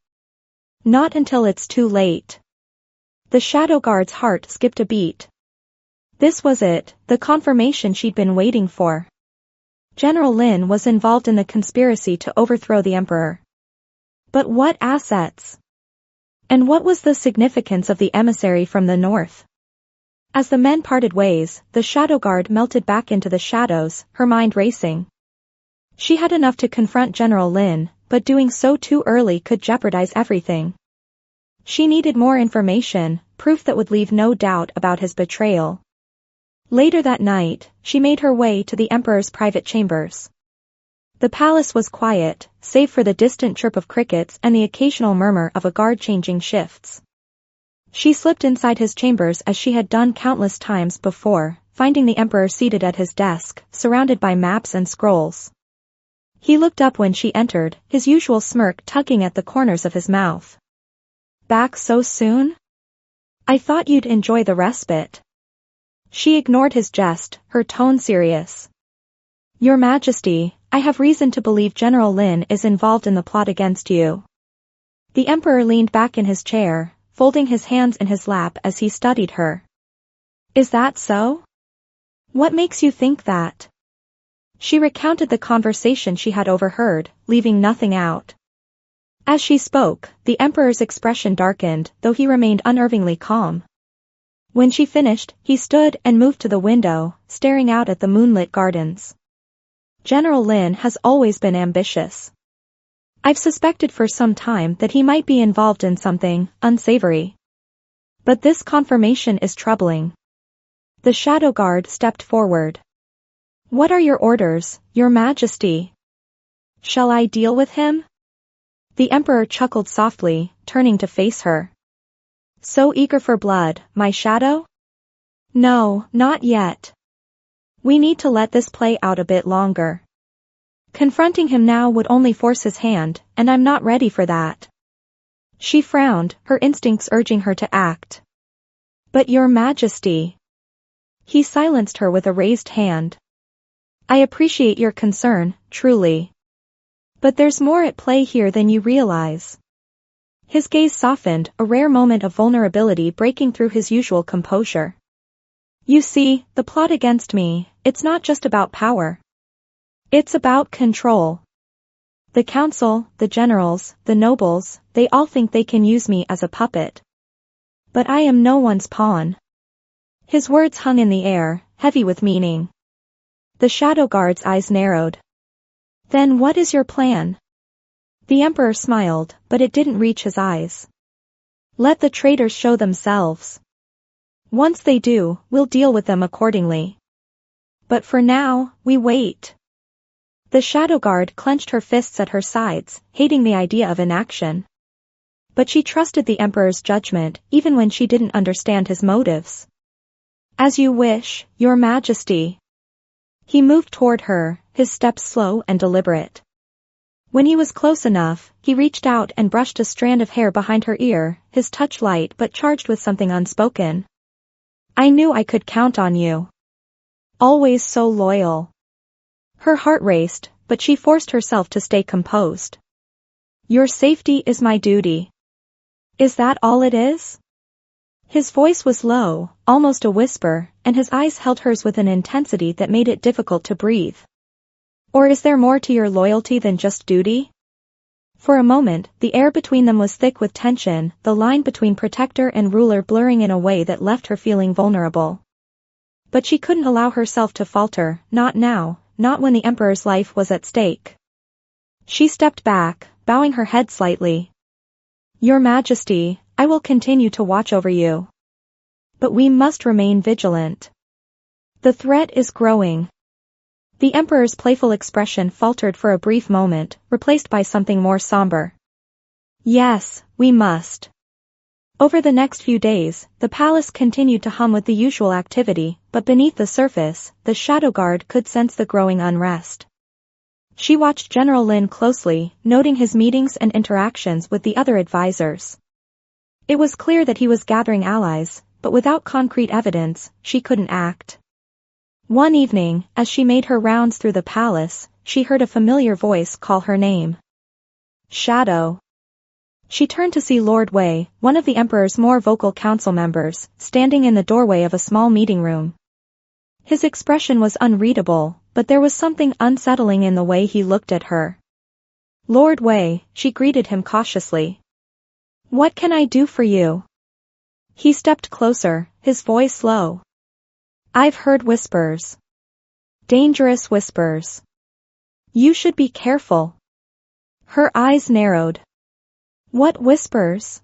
Not until it's too late. The shadow guard's heart skipped a beat. This was it, the confirmation she'd been waiting for. General Lynn was involved in the conspiracy to overthrow the emperor. But what assets? And what was the significance of the emissary from the north? As the men parted ways, the shadow guard melted back into the shadows, her mind racing. She had enough to confront General Lynn, but doing so too early could jeopardize everything. She needed more information, proof that would leave no doubt about his betrayal. Later that night, she made her way to the emperor's private chambers. The palace was quiet, save for the distant chirp of crickets and the occasional murmur of a guard changing shifts. She slipped inside his chambers as she had done countless times before, finding the emperor seated at his desk, surrounded by maps and scrolls. He looked up when she entered, his usual smirk tugging at the corners of his mouth. Back so soon? I thought you'd enjoy the respite. She ignored his jest, her tone serious. Your Majesty, I have reason to believe General Lynn is involved in the plot against you. The emperor leaned back in his chair, folding his hands in his lap as he studied her. Is that so? What makes you think that? She recounted the conversation she had overheard, leaving nothing out. As she spoke, the emperor's expression darkened, though he remained unnervingly calm. When she finished, he stood and moved to the window, staring out at the moonlit gardens. General Lynn has always been ambitious. I've suspected for some time that he might be involved in something unsavory. But this confirmation is troubling. The shadow guard stepped forward. What are your orders, Your Majesty? Shall I deal with him? The emperor chuckled softly, turning to face her. So eager for blood, my shadow? No, not yet. We need to let this play out a bit longer. Confronting him now would only force his hand, and I'm not ready for that. She frowned, her instincts urging her to act. But Your Majesty. He silenced her with a raised hand. I appreciate your concern, truly. But there's more at play here than you realize. His gaze softened, a rare moment of vulnerability breaking through his usual composure. You see, the plot against me, it's not just about power. It's about control. The council, the generals, the nobles, they all think they can use me as a puppet. But I am no one's pawn. His words hung in the air, heavy with meaning. The shadow guard's eyes narrowed. Then what is your plan? The emperor smiled, but it didn't reach his eyes. Let the traitors show themselves. Once they do, we'll deal with them accordingly. But for now, we wait. The shadow guard clenched her fists at her sides, hating the idea of inaction. But she trusted the emperor's judgment, even when she didn't understand his motives. As you wish, Your Majesty. He moved toward her, his steps slow and deliberate. When he was close enough, he reached out and brushed a strand of hair behind her ear, his touch light but charged with something unspoken. I knew I could count on you. Always so loyal. Her heart raced, but she forced herself to stay composed. Your safety is my duty. Is that all it is? His voice was low, almost a whisper, and his eyes held hers with an intensity that made it difficult to breathe. Or is there more to your loyalty than just duty? For a moment, the air between them was thick with tension, the line between protector and ruler blurring in a way that left her feeling vulnerable. But she couldn't allow herself to falter, not now, not when the emperor's life was at stake. She stepped back, bowing her head slightly. Your Majesty, I will continue to watch over you. But we must remain vigilant. The threat is growing. The emperor's playful expression faltered for a brief moment, replaced by something more somber. Yes, we must. Over the next few days, the palace continued to hum with the usual activity, but beneath the surface, the shadow guard could sense the growing unrest. She watched General Lynn closely, noting his meetings and interactions with the other advisors. It was clear that he was gathering allies, but without concrete evidence, she couldn't act. One evening, as she made her rounds through the palace, she heard a familiar voice call her name. Shadow. She turned to see Lord Wei, one of the emperor's more vocal council members, standing in the doorway of a small meeting room. His expression was unreadable, but there was something unsettling in the way he looked at her. Lord Wei, she greeted him cautiously. What can I do for you? He stepped closer, his voice low. I've heard whispers. Dangerous whispers. You should be careful. Her eyes narrowed. What whispers?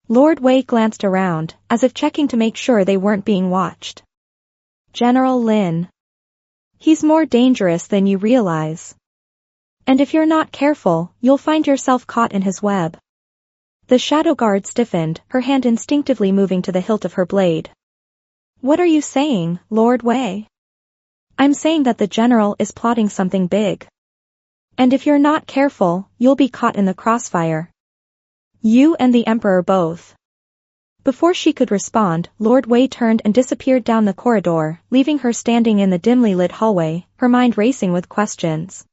Lord Wei glanced around, as if checking to make sure they weren't being watched. General Lynn. He's more dangerous than you realize. And if you're not careful, you'll find yourself caught in his web. The shadow guard stiffened, her hand instinctively moving to the hilt of her blade. What are you saying, Lord Wei? I'm saying that the general is plotting something big. And if you're not careful, you'll be caught in the crossfire. You and the emperor both. Before she could respond, Lord Wei turned and disappeared down the corridor, leaving her standing in the dimly lit hallway, her mind racing with questions.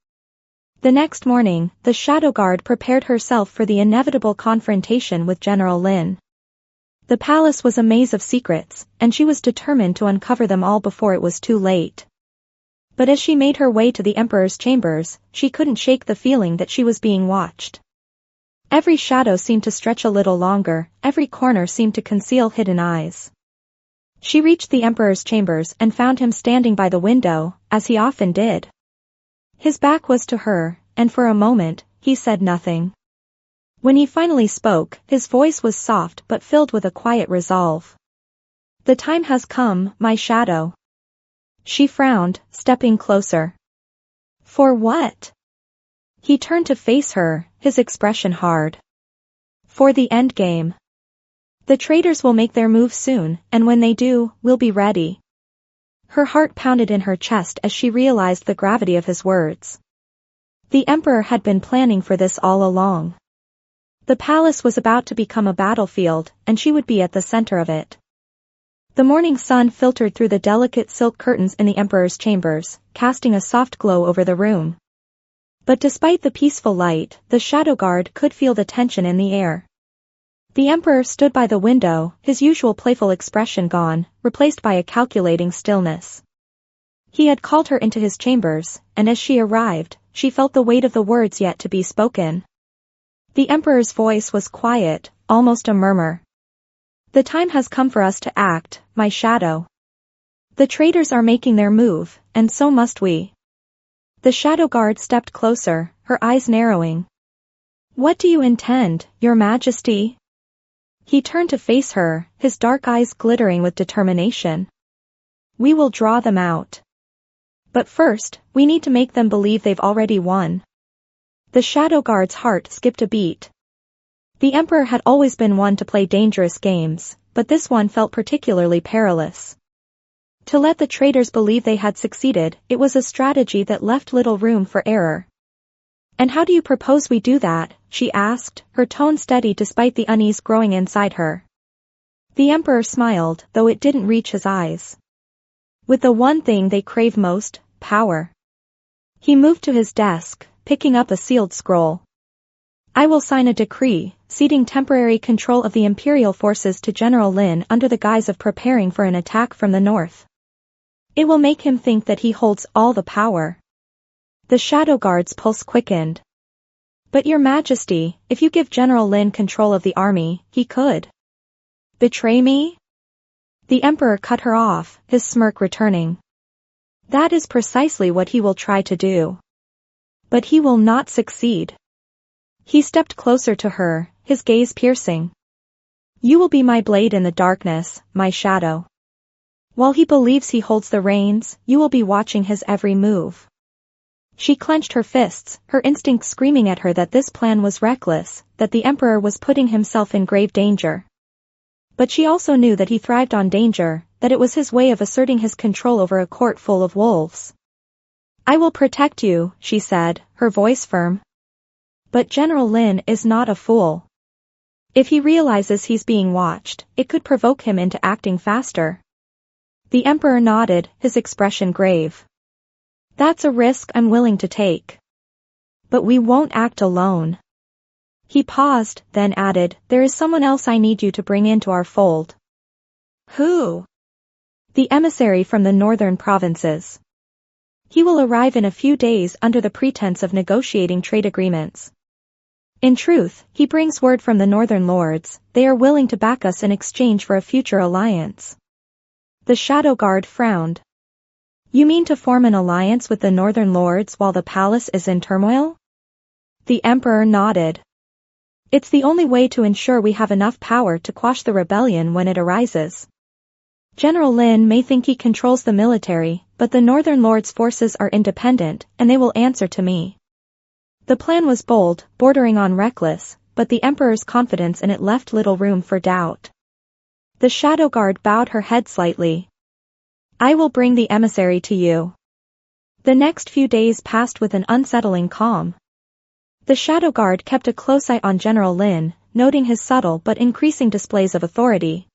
The next morning, the shadow guard prepared herself for the inevitable confrontation with General Lynn. The palace was a maze of secrets, and she was determined to uncover them all before it was too late. But as she made her way to the emperor's chambers, she couldn't shake the feeling that she was being watched. Every shadow seemed to stretch a little longer, every corner seemed to conceal hidden eyes. She reached the emperor's chambers and found him standing by the window, as he often did. His back was to her, and for a moment, he said nothing. When he finally spoke, his voice was soft but filled with a quiet resolve. The time has come, my shadow. She frowned, stepping closer. For what? He turned to face her, his expression hard. For the endgame. The traitors will make their move soon, and when they do, we'll be ready. Her heart pounded in her chest as she realized the gravity of his words. The emperor had been planning for this all along. The palace was about to become a battlefield, and she would be at the center of it. The morning sun filtered through the delicate silk curtains in the emperor's chambers, casting a soft glow over the room. But despite the peaceful light, the shadow guard could feel the tension in the air. The emperor stood by the window, his usual playful expression gone, replaced by a calculating stillness. He had called her into his chambers, and as she arrived, she felt the weight of the words yet to be spoken. The emperor's voice was quiet, almost a murmur. The time has come for us to act, my shadow. The traitors are making their move, and so must we. The shadow guard stepped closer, her eyes narrowing. What do you intend, your majesty? He turned to face her, his dark eyes glittering with determination. We will draw them out. But first, we need to make them believe they've already won. The shadow guard's heart skipped a beat. The emperor had always been one to play dangerous games, but this one felt particularly perilous. To let the traitors believe they had succeeded, it was a strategy that left little room for error. And how do you propose we do that? She asked, her tone steady despite the unease growing inside her. The emperor smiled, though it didn't reach his eyes. With the one thing they crave most, power. He moved to his desk, picking up a sealed scroll. I will sign a decree, ceding temporary control of the imperial forces to General Lynn under the guise of preparing for an attack from the north. It will make him think that he holds all the power. The shadow guard's pulse quickened. But your majesty, if you give General Lynn control of the army, he could betray me? The emperor cut her off, his smirk returning. That is precisely what he will try to do. But he will not succeed. He stepped closer to her, his gaze piercing. You will be my blade in the darkness, my shadow. While he believes he holds the reins, you will be watching his every move. She clenched her fists, her instinct screaming at her that this plan was reckless, that the emperor was putting himself in grave danger. But she also knew that he thrived on danger, that it was his way of asserting his control over a court full of wolves. I will protect you, she said, her voice firm. But General Lynn is not a fool. If he realizes he's being watched, it could provoke him into acting faster. The emperor nodded, his expression grave. That's a risk I'm willing to take. But we won't act alone. He paused, then added, there is someone else I need you to bring into our fold. Who? The emissary from the northern provinces. He will arrive in a few days under the pretense of negotiating trade agreements. In truth, he brings word from the northern lords, they are willing to back us in exchange for a future alliance. The shadow guard frowned. You mean to form an alliance with the northern lords while the palace is in turmoil? The emperor nodded. It's the only way to ensure we have enough power to quash the rebellion when it arises. General Lynn may think he controls the military, but the northern lords' forces are independent, and they will answer to me. The plan was bold, bordering on reckless, but the emperor's confidence in it left little room for doubt. The shadow guard bowed her head slightly. I will bring the emissary to you. The next few days passed with an unsettling calm. The shadow guard kept a close eye on General Lynn, noting his subtle but increasing displays of authority.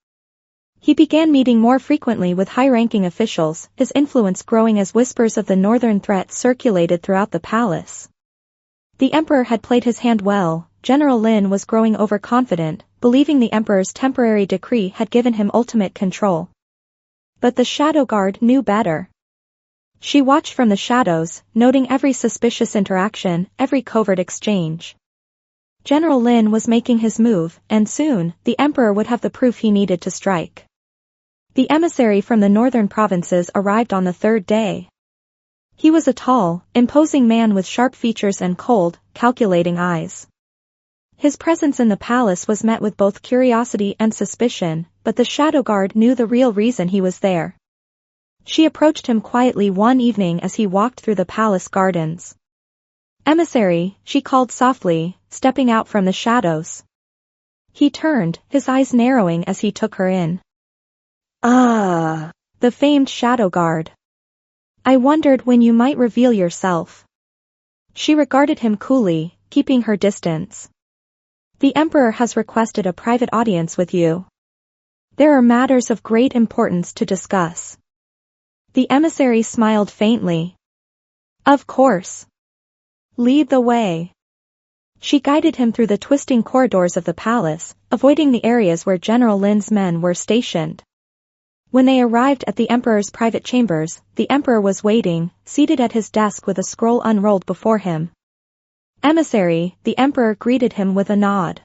He began meeting more frequently with high-ranking officials, his influence growing as whispers of the northern threat circulated throughout the palace. The emperor had played his hand well. General Lynn was growing overconfident, believing the emperor's temporary decree had given him ultimate control. But the shadow guard knew better. She watched from the shadows, noting every suspicious interaction, every covert exchange. General Lynn was making his move, and soon, the emperor would have the proof he needed to strike. The emissary from the northern provinces arrived on the third day. He was a tall, imposing man with sharp features and cold, calculating eyes. His presence in the palace was met with both curiosity and suspicion, but the shadow guard knew the real reason he was there. She approached him quietly one evening as he walked through the palace gardens. Emissary, she called softly, stepping out from the shadows. He turned, his eyes narrowing as he took her in. The famed shadow guard. I wondered when you might reveal yourself. She regarded him coolly, keeping her distance. The Emperor has requested a private audience with you. There are matters of great importance to discuss. The emissary smiled faintly. Of course. Lead the way. She guided him through the twisting corridors of the palace, avoiding the areas where General Lynn's men were stationed. When they arrived at the Emperor's private chambers, the Emperor was waiting, seated at his desk with a scroll unrolled before him. Emissary, the Emperor greeted him with a nod.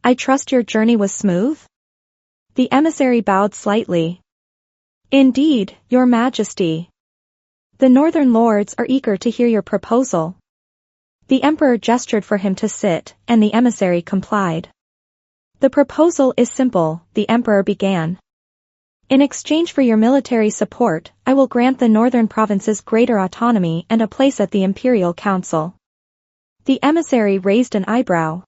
I trust your journey was smooth? The emissary bowed slightly. Indeed, Your Majesty. The Northern Lords are eager to hear your proposal. The Emperor gestured for him to sit, and the emissary complied. The proposal is simple, the Emperor began. In exchange for your military support, I will grant the northern provinces greater autonomy and a place at the Imperial Council. The emissary raised an eyebrow.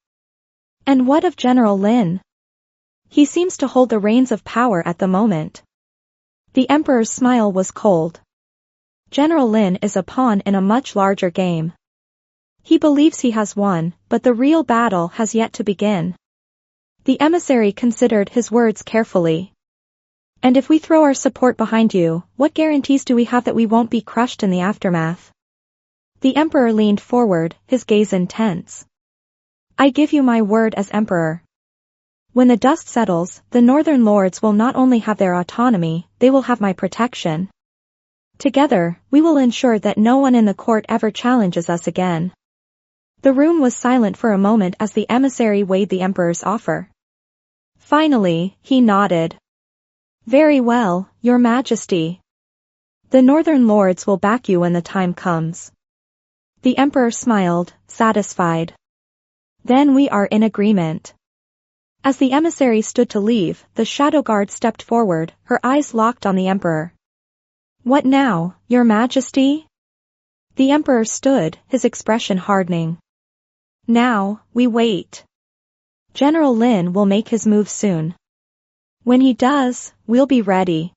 And what of General Lynn? He seems to hold the reins of power at the moment. The Emperor's smile was cold. General Lynn is a pawn in a much larger game. He believes he has won, but the real battle has yet to begin. The emissary considered his words carefully. And if we throw our support behind you, what guarantees do we have that we won't be crushed in the aftermath? The Emperor leaned forward, his gaze intense. I give you my word as Emperor. When the dust settles, the Northern Lords will not only have their autonomy, they will have my protection. Together, we will ensure that no one in the court ever challenges us again. The room was silent for a moment as the emissary weighed the Emperor's offer. Finally, he nodded. Very well, Your Majesty. The Northern Lords will back you when the time comes. The Emperor smiled, satisfied. Then we are in agreement. As the emissary stood to leave, the shadow guard stepped forward, her eyes locked on the Emperor. What now, Your Majesty? The Emperor stood, his expression hardening. Now, we wait. General Lynn will make his move soon. When he does, we'll be ready.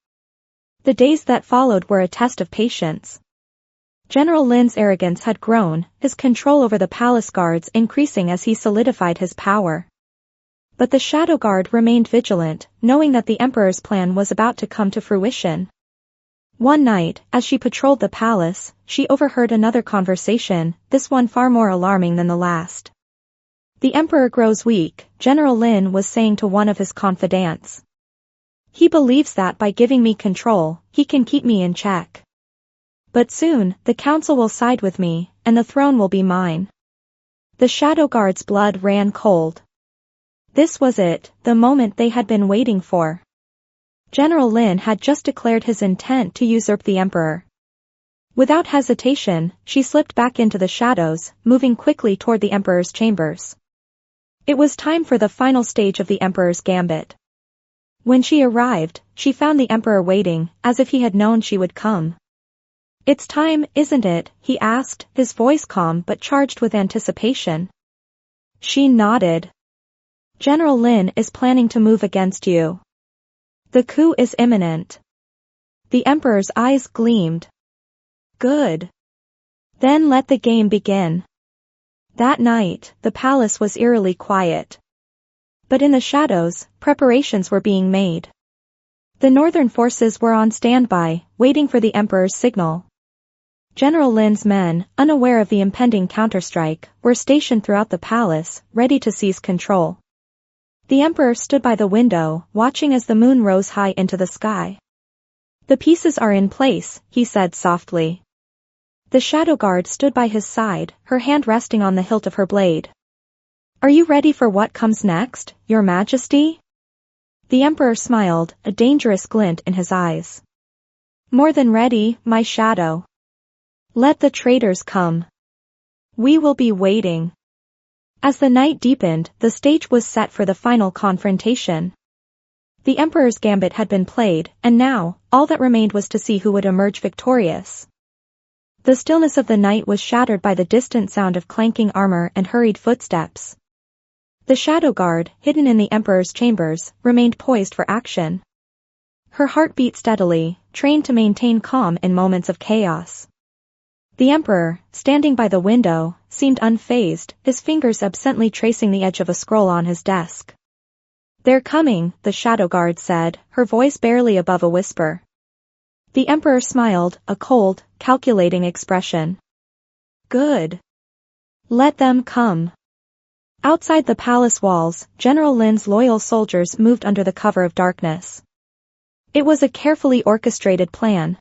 The days that followed were a test of patience. General Lynn's arrogance had grown, his control over the palace guards increasing as he solidified his power. But the shadow guard remained vigilant, knowing that the Emperor's plan was about to come to fruition. One night, as she patrolled the palace, she overheard another conversation, this one far more alarming than the last. The Emperor grows weak, General Lynn was saying to one of his confidants. He believes that by giving me control, he can keep me in check. But soon, the council will side with me, and the throne will be mine. The shadow guard's blood ran cold. This was it, the moment they had been waiting for. General Lynn had just declared his intent to usurp the Emperor. Without hesitation, she slipped back into the shadows, moving quickly toward the Emperor's chambers. It was time for the final stage of the Emperor's gambit. When she arrived, she found the Emperor waiting, as if he had known she would come. It's time, isn't it? He asked, his voice calm but charged with anticipation. She nodded. General Lynn is planning to move against you. The coup is imminent. The Emperor's eyes gleamed. Good. Then let the game begin. That night, the palace was eerily quiet. But in the shadows, preparations were being made. The northern forces were on standby, waiting for the Emperor's signal. General Lynn's men, unaware of the impending counterstrike, were stationed throughout the palace, ready to seize control. The Emperor stood by the window, watching as the moon rose high into the sky. The pieces are in place, he said softly. The shadow guard stood by his side, her hand resting on the hilt of her blade. Are you ready for what comes next, Your Majesty? The Emperor smiled, a dangerous glint in his eyes. More than ready, my shadow. Let the traitors come. We will be waiting. As the night deepened, the stage was set for the final confrontation. The Emperor's gambit had been played, and now, all that remained was to see who would emerge victorious. The stillness of the night was shattered by the distant sound of clanking armor and hurried footsteps. The shadow guard, hidden in the Emperor's chambers, remained poised for action. Her heart beat steadily, trained to maintain calm in moments of chaos. The Emperor, standing by the window, seemed unfazed, his fingers absently tracing the edge of a scroll on his desk. "They're coming," the shadow guard said, her voice barely above a whisper. The Emperor smiled, a cold, calculating expression. "Good. Let them come." Outside the palace walls, General Lynn's loyal soldiers moved under the cover of darkness. It was a carefully orchestrated plan.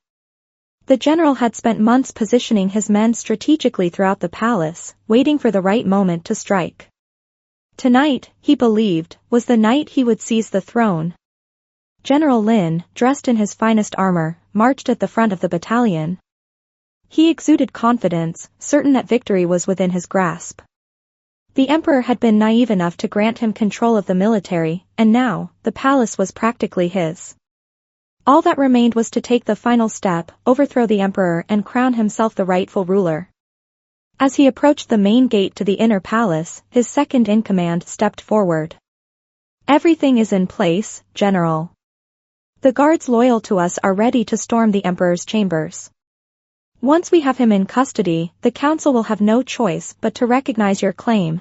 The general had spent months positioning his men strategically throughout the palace, waiting for the right moment to strike. Tonight, he believed, was the night he would seize the throne. General Lynn, dressed in his finest armor, marched at the front of the battalion. He exuded confidence, certain that victory was within his grasp. The Emperor had been naive enough to grant him control of the military, and now, the palace was practically his. All that remained was to take the final step, overthrow the Emperor and crown himself the rightful ruler. As he approached the main gate to the inner palace, his second-in-command stepped forward. "Everything is in place, General. The guards loyal to us are ready to storm the Emperor's chambers. Once we have him in custody, the council will have no choice but to recognize your claim."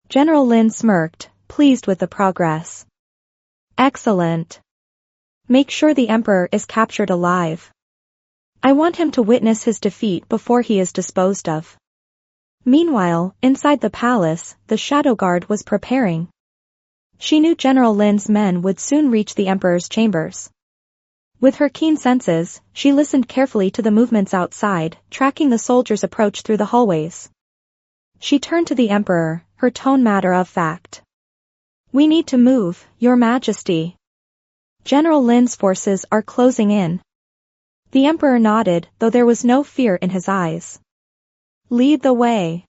General Lynn smirked, pleased with the progress. "Excellent. Make sure the Emperor is captured alive. I want him to witness his defeat before he is disposed of." Meanwhile, inside the palace, the Shadow Guard was preparing. She knew General Lynn's men would soon reach the Emperor's chambers. With her keen senses, she listened carefully to the movements outside, tracking the soldiers' approach through the hallways. She turned to the Emperor, her tone matter of fact. "We need to move, Your Majesty. General Lynn's forces are closing in." The Emperor nodded, though there was no fear in his eyes. "Lead the way."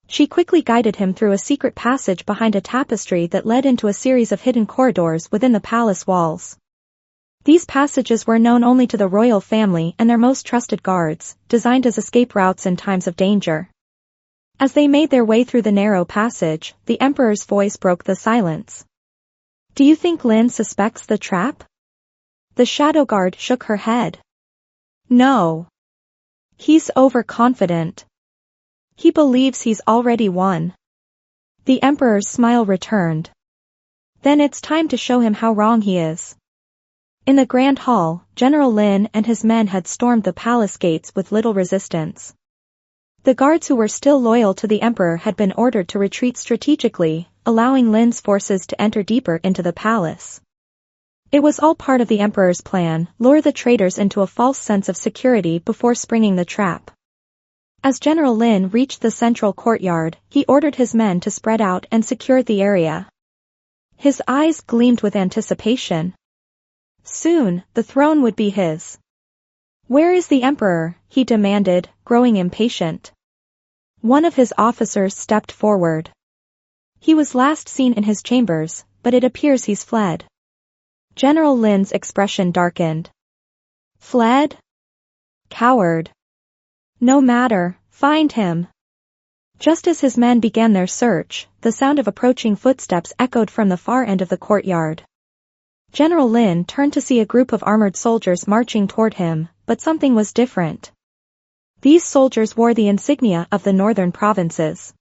She quickly guided him through a secret passage behind a tapestry that led into a series of hidden corridors within the palace walls. These passages were known only to the royal family and their most trusted guards, designed as escape routes in times of danger. As they made their way through the narrow passage, the Emperor's voice broke the silence. "Do you think Lynn suspects the trap?" The Shadow Guard shook her head. "No. He's overconfident. He believes he's already won." The Emperor's smile returned. "Then it's time to show him how wrong he is." In the Grand Hall, General Lynn and his men had stormed the palace gates with little resistance. The guards who were still loyal to the Emperor had been ordered to retreat strategically, allowing Lynn's forces to enter deeper into the palace. It was all part of the Emperor's plan, lure the traitors into a false sense of security before springing the trap. As General Lynn reached the central courtyard, he ordered his men to spread out and secure the area. His eyes gleamed with anticipation. Soon, the throne would be his. "Where is the Emperor?" he demanded, growing impatient. One of his officers stepped forward. "He was last seen in his chambers, but it appears he's fled." General Lynn's expression darkened. "Fled? Coward. No matter, find him." Just as his men began their search, the sound of approaching footsteps echoed from the far end of the courtyard. General Lynn turned to see a group of armored soldiers marching toward him, but something was different. These soldiers wore the insignia of the northern provinces.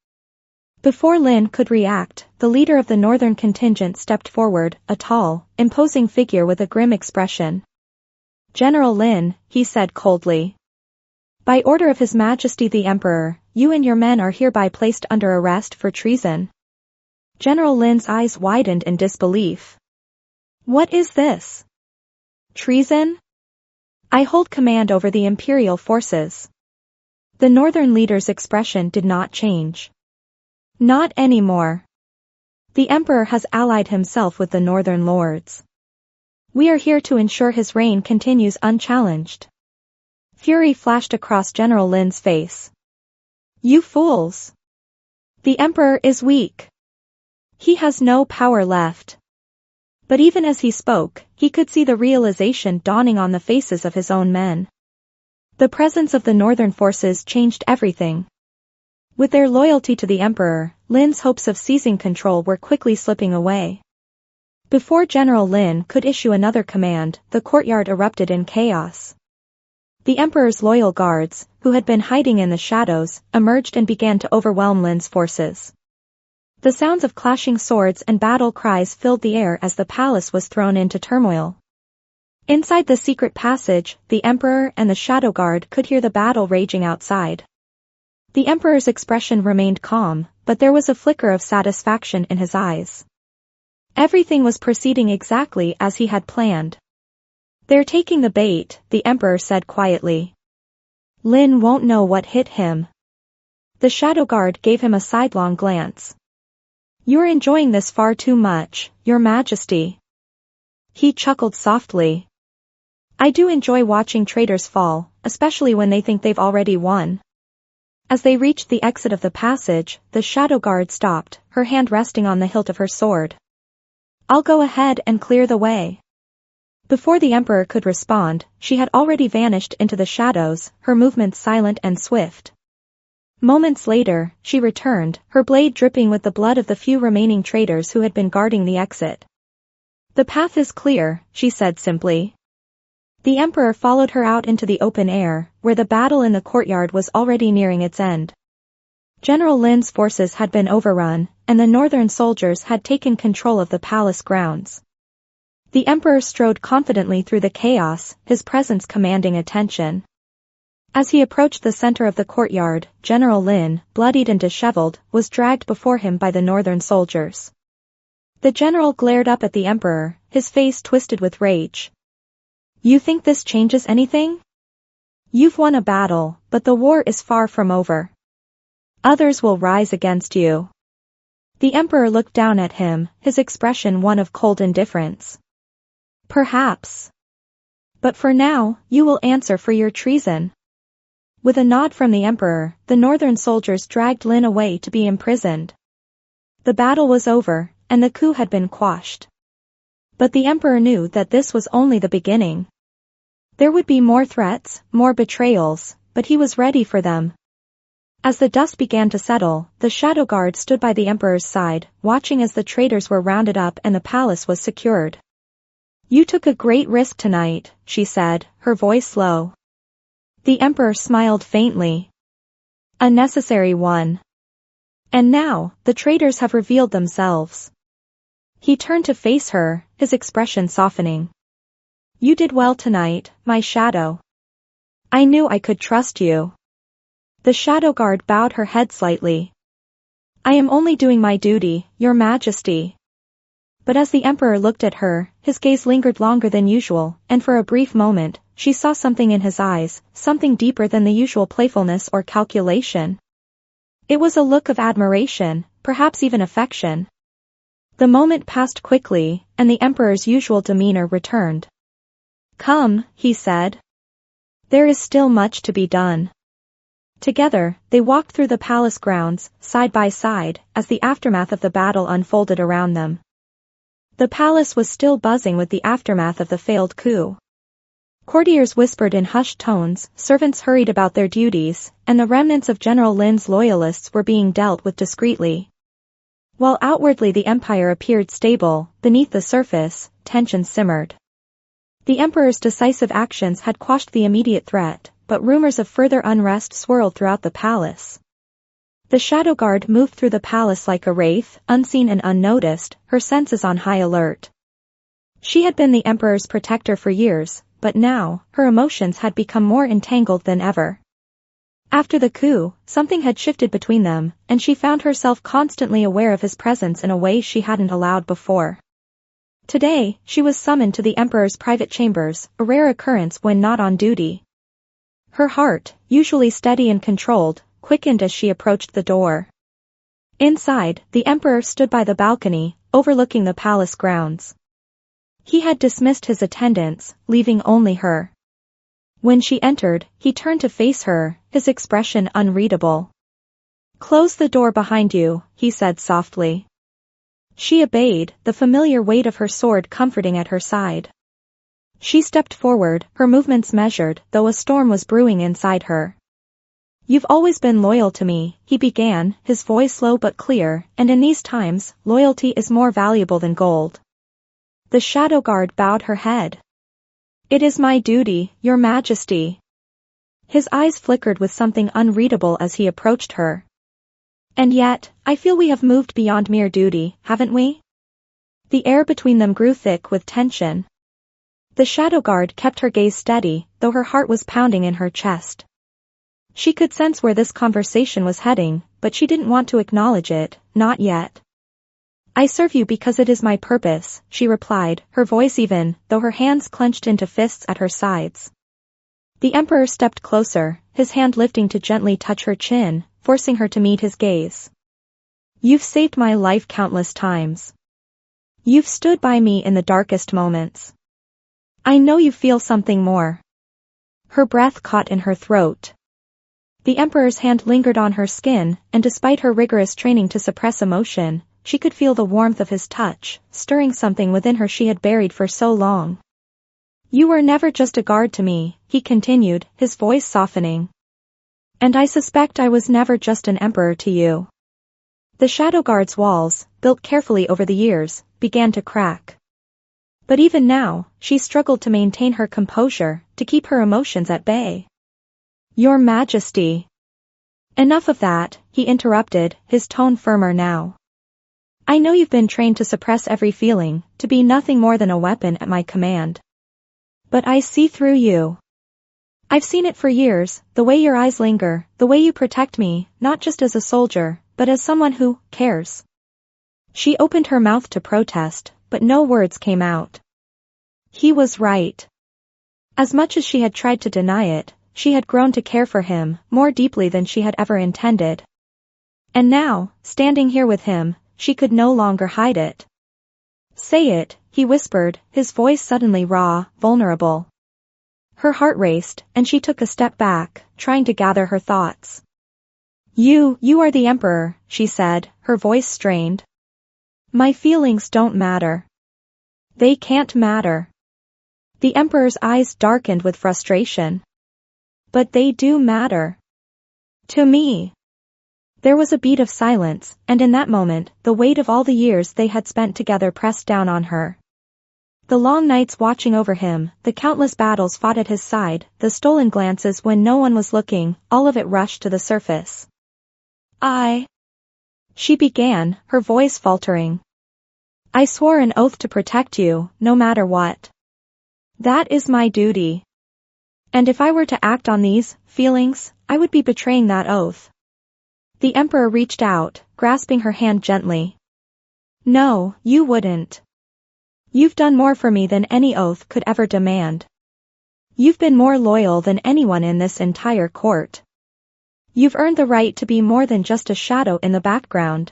Before Lynn could react, the leader of the northern contingent stepped forward, a tall, imposing figure with a grim expression. "General Lynn," he said coldly. "By order of His Majesty the Emperor, you and your men are hereby placed under arrest for treason." General Lynn's eyes widened in disbelief. "What is this? Treason? I hold command over the imperial forces." The northern leader's expression did not change. "Not anymore. The Emperor has allied himself with the northern lords. We are here to ensure his reign continues unchallenged." Fury flashed across General Lynn's face. "You fools! The Emperor is weak. He has no power left." But even as he spoke, he could see the realization dawning on the faces of his own men. The presence of the northern forces changed everything. With their loyalty to the Emperor, Lynn's hopes of seizing control were quickly slipping away. Before General Lynn could issue another command, the courtyard erupted in chaos. The Emperor's loyal guards, who had been hiding in the shadows, emerged and began to overwhelm Lynn's forces. The sounds of clashing swords and battle cries filled the air as the palace was thrown into turmoil. Inside the secret passage, the Emperor and the Shadow Guard could hear the battle raging outside. The Emperor's expression remained calm, but there was a flicker of satisfaction in his eyes. Everything was proceeding exactly as he had planned. "They're taking the bait," the Emperor said quietly. "Lynn won't know what hit him." The Shadow Guard gave him a sidelong glance. "You're enjoying this far too much, Your Majesty." He chuckled softly. "I do enjoy watching traitors fall, especially when they think they've already won." As they reached the exit of the passage, the Shadow Guard stopped, her hand resting on the hilt of her sword. "I'll go ahead and clear the way." Before the Emperor could respond, she had already vanished into the shadows, her movements silent and swift. Moments later, she returned, her blade dripping with the blood of the few remaining traitors who had been guarding the exit. "The path is clear," she said simply. The Emperor followed her out into the open air, where the battle in the courtyard was already nearing its end. General Lynn's forces had been overrun, and the northern soldiers had taken control of the palace grounds. The Emperor strode confidently through the chaos, his presence commanding attention. As he approached the center of the courtyard, General Lynn, bloodied and disheveled, was dragged before him by the northern soldiers. The general glared up at the Emperor, his face twisted with rage. "You think this changes anything? You've won a battle, but the war is far from over. Others will rise against you." The Emperor looked down at him, his expression one of cold indifference. "Perhaps. But for now, you will answer for your treason." With a nod from the Emperor, the northern soldiers dragged Lynn away to be imprisoned. The battle was over, and the coup had been quashed. But the Emperor knew that this was only the beginning. There would be more threats, more betrayals, but he was ready for them. As the dust began to settle, the Shadow Guard stood by the Emperor's side, watching as the traitors were rounded up and the palace was secured. "You took a great risk tonight," she said, her voice low. The Emperor smiled faintly. "A necessary one. And now, the traitors have revealed themselves." He turned to face her, his expression softening. "You did well tonight, my shadow. I knew I could trust you." The Shadow Guard bowed her head slightly. "I am only doing my duty, Your Majesty." But as the Emperor looked at her, his gaze lingered longer than usual, and for a brief moment, she saw something in his eyes, something deeper than the usual playfulness or calculation. It was a look of admiration, perhaps even affection. The moment passed quickly, and the Emperor's usual demeanor returned. "Come," he said. "There is still much to be done." Together, they walked through the palace grounds, side by side, as the aftermath of the battle unfolded around them. The palace was still buzzing with the aftermath of the failed coup. Courtiers whispered in hushed tones, servants hurried about their duties, and the remnants of General Lynn's loyalists were being dealt with discreetly. While outwardly the empire appeared stable, beneath the surface, tension simmered. The Emperor's decisive actions had quashed the immediate threat, but rumors of further unrest swirled throughout the palace. The Shadow Guard moved through the palace like a wraith, unseen and unnoticed, her senses on high alert. She had been the Emperor's protector for years, but now, her emotions had become more entangled than ever. After the coup, something had shifted between them, and she found herself constantly aware of his presence in a way she hadn't allowed before. Today, she was summoned to the Emperor's private chambers, a rare occurrence when not on duty. Her heart, usually steady and controlled, quickened as she approached the door. Inside, the Emperor stood by the balcony, overlooking the palace grounds. He had dismissed his attendants, leaving only her. When she entered, he turned to face her, his expression unreadable. "Close the door behind you," he said softly. She obeyed, the familiar weight of her sword comforting at her side. She stepped forward, her movements measured, though a storm was brewing inside her. "You've always been loyal to me," he began, his voice low but clear, "and in these times, loyalty is more valuable than gold." The shadow guard bowed her head. It is my duty, your majesty. His eyes flickered with something unreadable as he approached her. And yet, I feel we have moved beyond mere duty, haven't we? The air between them grew thick with tension. The shadow guard kept her gaze steady, though her heart was pounding in her chest. She could sense where this conversation was heading, but she didn't want to acknowledge it, not yet. I serve you because it is my purpose, she replied, her voice even, though her hands clenched into fists at her sides. The emperor stepped closer, his hand lifting to gently touch her chin, forcing her to meet his gaze. You've saved my life countless times. You've stood by me in the darkest moments. I know you feel something more. Her breath caught in her throat. The emperor's hand lingered on her skin, and despite her rigorous training to suppress emotion, she could feel the warmth of his touch, stirring something within her she had buried for so long. You were never just a guard to me, he continued, his voice softening. And I suspect I was never just an emperor to you. The shadow guard's walls, built carefully over the years, began to crack. But even now, she struggled to maintain her composure, to keep her emotions at bay. Your Majesty. Enough of that, he interrupted, his tone firmer now. I know you've been trained to suppress every feeling, to be nothing more than a weapon at my command. But I see through you. I've seen it for years, the way your eyes linger, the way you protect me, not just as a soldier, but as someone who cares. She opened her mouth to protest, but no words came out. He was right. As much as she had tried to deny it, she had grown to care for him, more deeply than she had ever intended. And now, standing here with him, she could no longer hide it. Say it, he whispered, his voice suddenly raw, vulnerable. Her heart raced, and she took a step back, trying to gather her thoughts. You are the emperor, she said, her voice strained. My feelings don't matter. They can't matter. The emperor's eyes darkened with frustration. But they do matter. To me. There was a beat of silence, and in that moment, the weight of all the years they had spent together pressed down on her. The long nights watching over him, the countless battles fought at his side, the stolen glances when no one was looking, all of it rushed to the surface. She began, her voice faltering. I swore an oath to protect you, no matter what. That is my duty. And if I were to act on these feelings, I would be betraying that oath. The emperor reached out, grasping her hand gently. No, you wouldn't. You've done more for me than any oath could ever demand. You've been more loyal than anyone in this entire court. You've earned the right to be more than just a shadow in the background.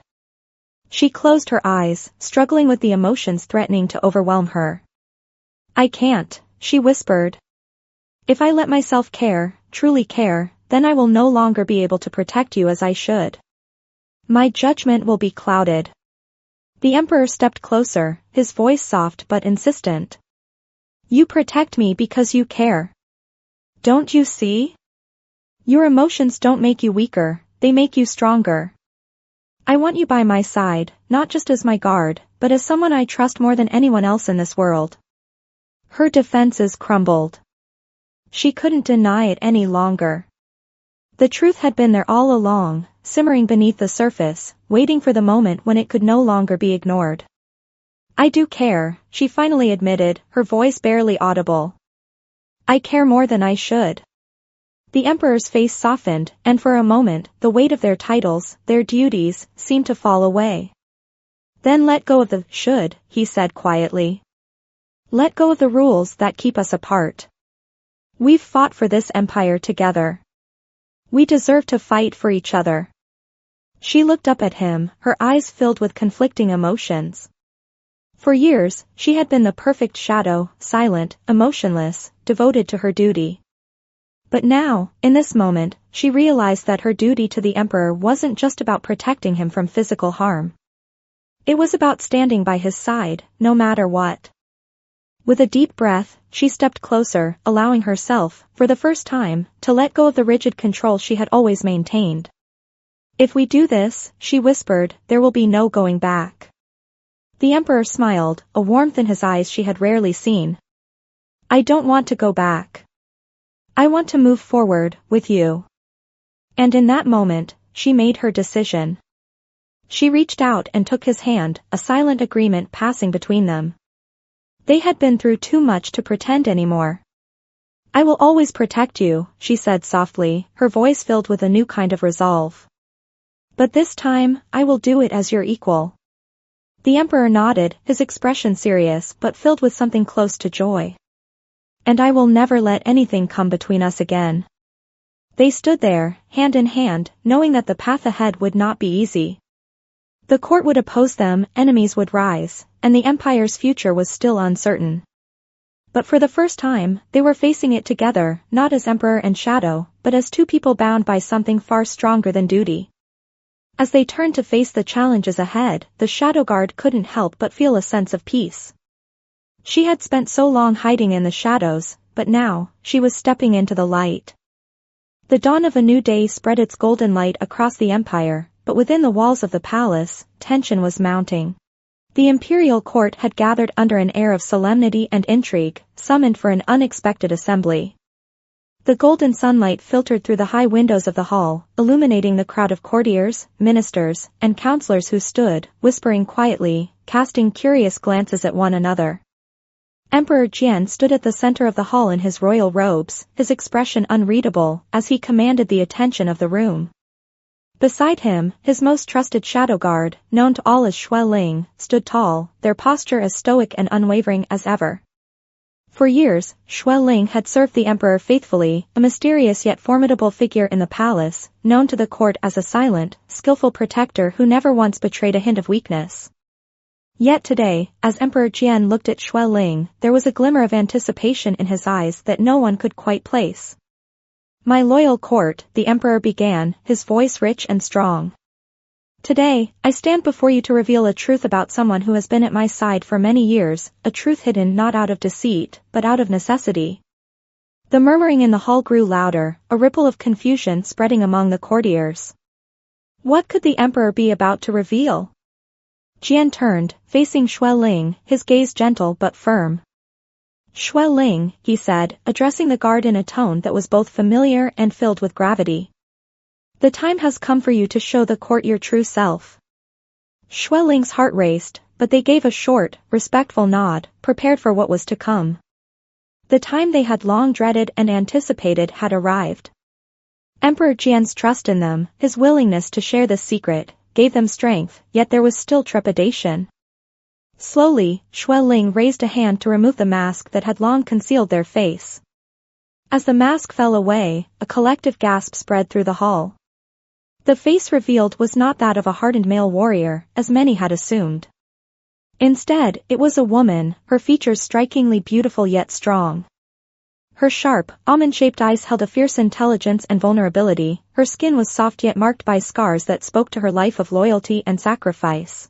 She closed her eyes, struggling with the emotions threatening to overwhelm her. I can't, she whispered. If I let myself care, truly care, then I will no longer be able to protect you as I should. My judgment will be clouded. The emperor stepped closer, his voice soft but insistent. You protect me because you care. Don't you see? Your emotions don't make you weaker, they make you stronger. I want you by my side, not just as my guard, but as someone I trust more than anyone else in this world. Her defenses crumbled. She couldn't deny it any longer. The truth had been there all along, simmering beneath the surface, waiting for the moment when it could no longer be ignored. I do care, she finally admitted, her voice barely audible. I care more than I should. The emperor's face softened, and for a moment, the weight of their titles, their duties, seemed to fall away. Then let go of the should, he said quietly. Let go of the rules that keep us apart. We've fought for this empire together. We deserve to fight for each other. She looked up at him, her eyes filled with conflicting emotions. For years, she had been the perfect shadow, silent, emotionless, devoted to her duty. But now, in this moment, she realized that her duty to the emperor wasn't just about protecting him from physical harm. It was about standing by his side, no matter what. With a deep breath, she stepped closer, allowing herself, for the first time, to let go of the rigid control she had always maintained. If we do this, she whispered, there will be no going back. The emperor smiled, a warmth in his eyes she had rarely seen. I don't want to go back. I want to move forward, with you. And in that moment, she made her decision. She reached out and took his hand, a silent agreement passing between them. They had been through too much to pretend anymore. I will always protect you, she said softly, her voice filled with a new kind of resolve. But this time, I will do it as your equal. The emperor nodded, his expression serious but filled with something close to joy. And I will never let anything come between us again. They stood there, hand in hand, knowing that the path ahead would not be easy. The court would oppose them, enemies would rise, and the empire's future was still uncertain. But for the first time, they were facing it together, not as emperor and shadow, but as two people bound by something far stronger than duty. As they turned to face the challenges ahead, the shadow guard couldn't help but feel a sense of peace. She had spent so long hiding in the shadows, but now, she was stepping into the light. The dawn of a new day spread its golden light across the empire, but within the walls of the palace, tension was mounting. The imperial court had gathered under an air of solemnity and intrigue, summoned for an unexpected assembly. The golden sunlight filtered through the high windows of the hall, illuminating the crowd of courtiers, ministers, and counselors who stood, whispering quietly, casting curious glances at one another. Emperor Jian stood at the center of the hall in his royal robes, his expression unreadable, as he commanded the attention of the room. Beside him, his most trusted shadow guard, known to all as Xue Ling, stood tall, their posture as stoic and unwavering as ever. For years, Xue Ling had served the emperor faithfully, a mysterious yet formidable figure in the palace, known to the court as a silent, skillful protector who never once betrayed a hint of weakness. Yet today, as Emperor Jian looked at Xue Ling, there was a glimmer of anticipation in his eyes that no one could quite place. My loyal court, the emperor began, his voice rich and strong. Today, I stand before you to reveal a truth about someone who has been at my side for many years, a truth hidden not out of deceit, but out of necessity. The murmuring in the hall grew louder, a ripple of confusion spreading among the courtiers. What could the emperor be about to reveal? Jian turned, facing Xue Ling, his gaze gentle but firm. Xue Ling, he said, addressing the guard in a tone that was both familiar and filled with gravity. The time has come for you to show the court your true self. Xue Ling's heart raced, but they gave a short, respectful nod, prepared for what was to come. The time they had long dreaded and anticipated had arrived. Emperor Jian's trust in them, his willingness to share this secret, gave them strength, yet there was still trepidation. Slowly, Xue Ling raised a hand to remove the mask that had long concealed their face. As the mask fell away, a collective gasp spread through the hall. The face revealed was not that of a hardened male warrior, as many had assumed. Instead, it was a woman, her features strikingly beautiful yet strong. Her sharp, almond-shaped eyes held a fierce intelligence and vulnerability, her skin was soft yet marked by scars that spoke to her life of loyalty and sacrifice.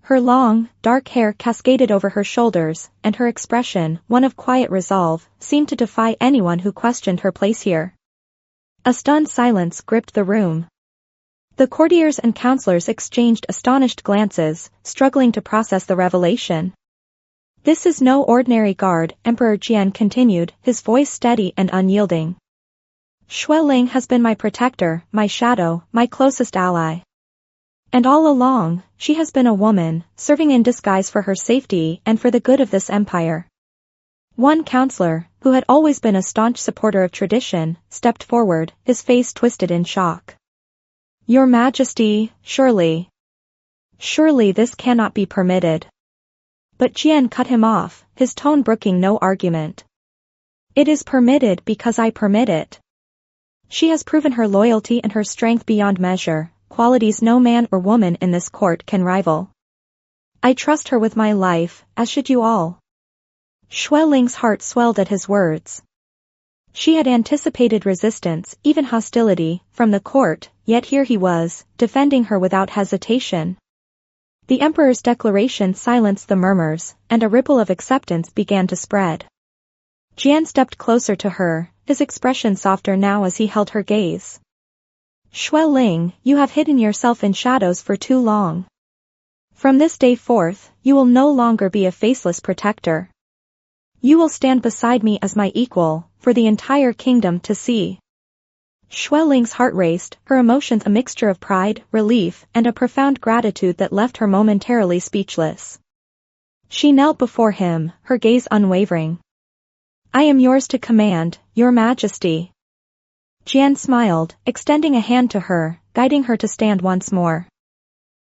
Her long, dark hair cascaded over her shoulders, and her expression, one of quiet resolve, seemed to defy anyone who questioned her place here. A stunned silence gripped the room. The courtiers and counselors exchanged astonished glances, struggling to process the revelation. This is no ordinary guard, Emperor Jian continued, his voice steady and unyielding. Xue Ling has been my protector, my shadow, my closest ally. And all along, she has been a woman, serving in disguise for her safety and for the good of this empire. One counselor, who had always been a staunch supporter of tradition, stepped forward, his face twisted in shock. Your Majesty, surely this cannot be permitted. But Jian cut him off, his tone brooking no argument. It is permitted because I permit it. She has proven her loyalty and her strength beyond measure, qualities no man or woman in this court can rival. I trust her with my life, as should you all. Xue Ling's heart swelled at his words. She had anticipated resistance, even hostility, from the court, yet here he was, defending her without hesitation. The emperor's declaration silenced the murmurs, and a ripple of acceptance began to spread. Jian stepped closer to her, his expression softer now as he held her gaze. Xue Ling, you have hidden yourself in shadows for too long. From this day forth, you will no longer be a faceless protector. You will stand beside me as my equal, for the entire kingdom to see. Shui Ling's heart raced, her emotions a mixture of pride, relief, and a profound gratitude that left her momentarily speechless. She knelt before him, her gaze unwavering. I am yours to command, your majesty. Jian smiled, extending a hand to her, guiding her to stand once more.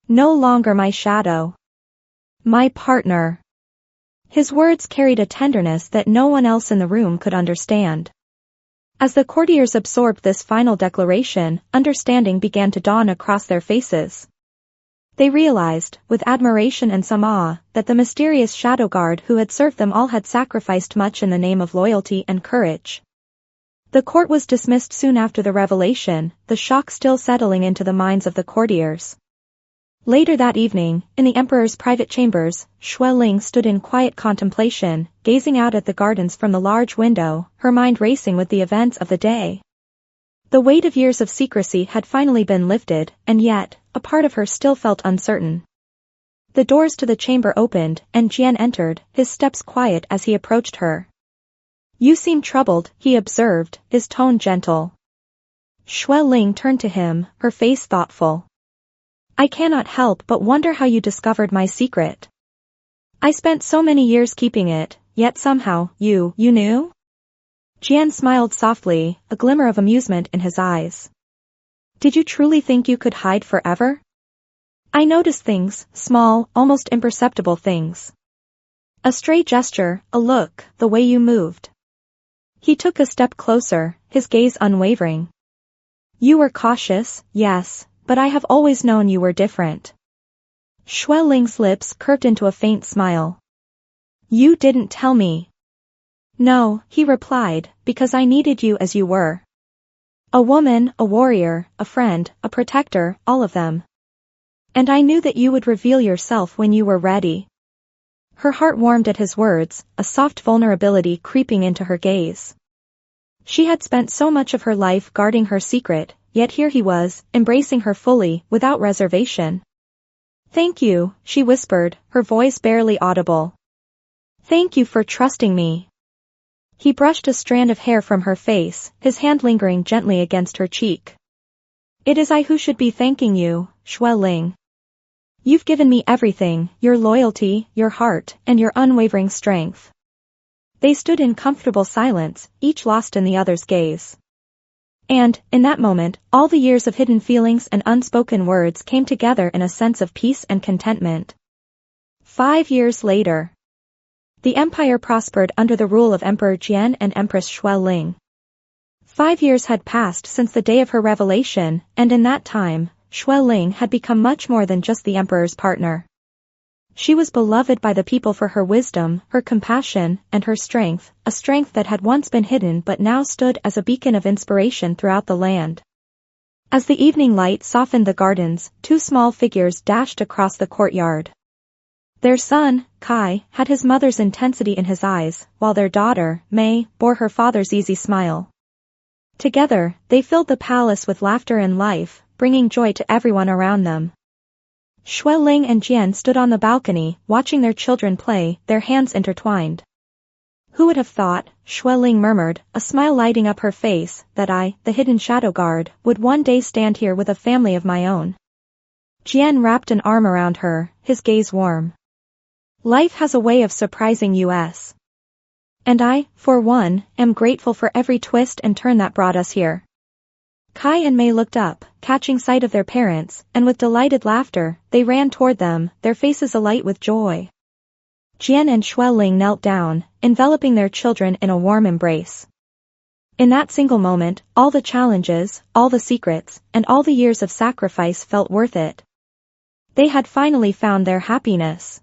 No longer my shadow. My partner. His words carried a tenderness that no one else in the room could understand. As the courtiers absorbed this final declaration, understanding began to dawn across their faces. They realized, with admiration and some awe, that the mysterious shadow guard who had served them all had sacrificed much in the name of loyalty and courage. The court was dismissed soon after the revelation, the shock still settling into the minds of the courtiers. Later that evening, in the emperor's private chambers, Shui Ling stood in quiet contemplation, gazing out at the gardens from the large window, her mind racing with the events of the day. The weight of years of secrecy had finally been lifted, and yet, a part of her still felt uncertain. The doors to the chamber opened, and Jian entered, his steps quiet as he approached her. You seem troubled, he observed, his tone gentle. Shui Ling turned to him, her face thoughtful. I cannot help but wonder how you discovered my secret. I spent so many years keeping it, yet somehow, you knew? Jian smiled softly, a glimmer of amusement in his eyes. Did you truly think you could hide forever? I noticed things, small, almost imperceptible things. A stray gesture, a look, the way you moved. He took a step closer, his gaze unwavering. You were cautious, yes, but I have always known you were different. Shui Ling's lips curved into a faint smile. You didn't tell me. No, he replied, because I needed you as you were. A woman, a warrior, a friend, a protector, all of them. And I knew that you would reveal yourself when you were ready. Her heart warmed at his words, a soft vulnerability creeping into her gaze. She had spent so much of her life guarding her secret, yet here he was, embracing her fully, without reservation. Thank you, she whispered, her voice barely audible. Thank you for trusting me. He brushed a strand of hair from her face, his hand lingering gently against her cheek. It is I who should be thanking you, Shui Ling. You've given me everything, your loyalty, your heart, and your unwavering strength. They stood in comfortable silence, each lost in the other's gaze. And, in that moment, all the years of hidden feelings and unspoken words came together in a sense of peace and contentment. 5 years later. The empire prospered under the rule of Emperor Jian and Empress Shui Ling. 5 years had passed since the day of her revelation, and in that time, Shui Ling had become much more than just the emperor's partner. She was beloved by the people for her wisdom, her compassion, and her strength, a strength that had once been hidden but now stood as a beacon of inspiration throughout the land. As the evening light softened the gardens, 2 small figures dashed across the courtyard. Their son, Kai, had his mother's intensity in his eyes, while their daughter, Mei, bore her father's easy smile. Together, they filled the palace with laughter and life, bringing joy to everyone around them. Shui Ling and Jian stood on the balcony, watching their children play, their hands intertwined. Who would have thought, Shui Ling murmured, a smile lighting up her face, that I, the hidden shadow guard, would one day stand here with a family of my own. Jian wrapped an arm around her, his gaze warm. Life has a way of surprising us. And I, for one, am grateful for every twist and turn that brought us here. Kai and Mei looked up, catching sight of their parents, and with delighted laughter, they ran toward them, their faces alight with joy. Jian and Shui Ling knelt down, enveloping their children in a warm embrace. In that single moment, all the challenges, all the secrets, and all the years of sacrifice felt worth it. They had finally found their happiness.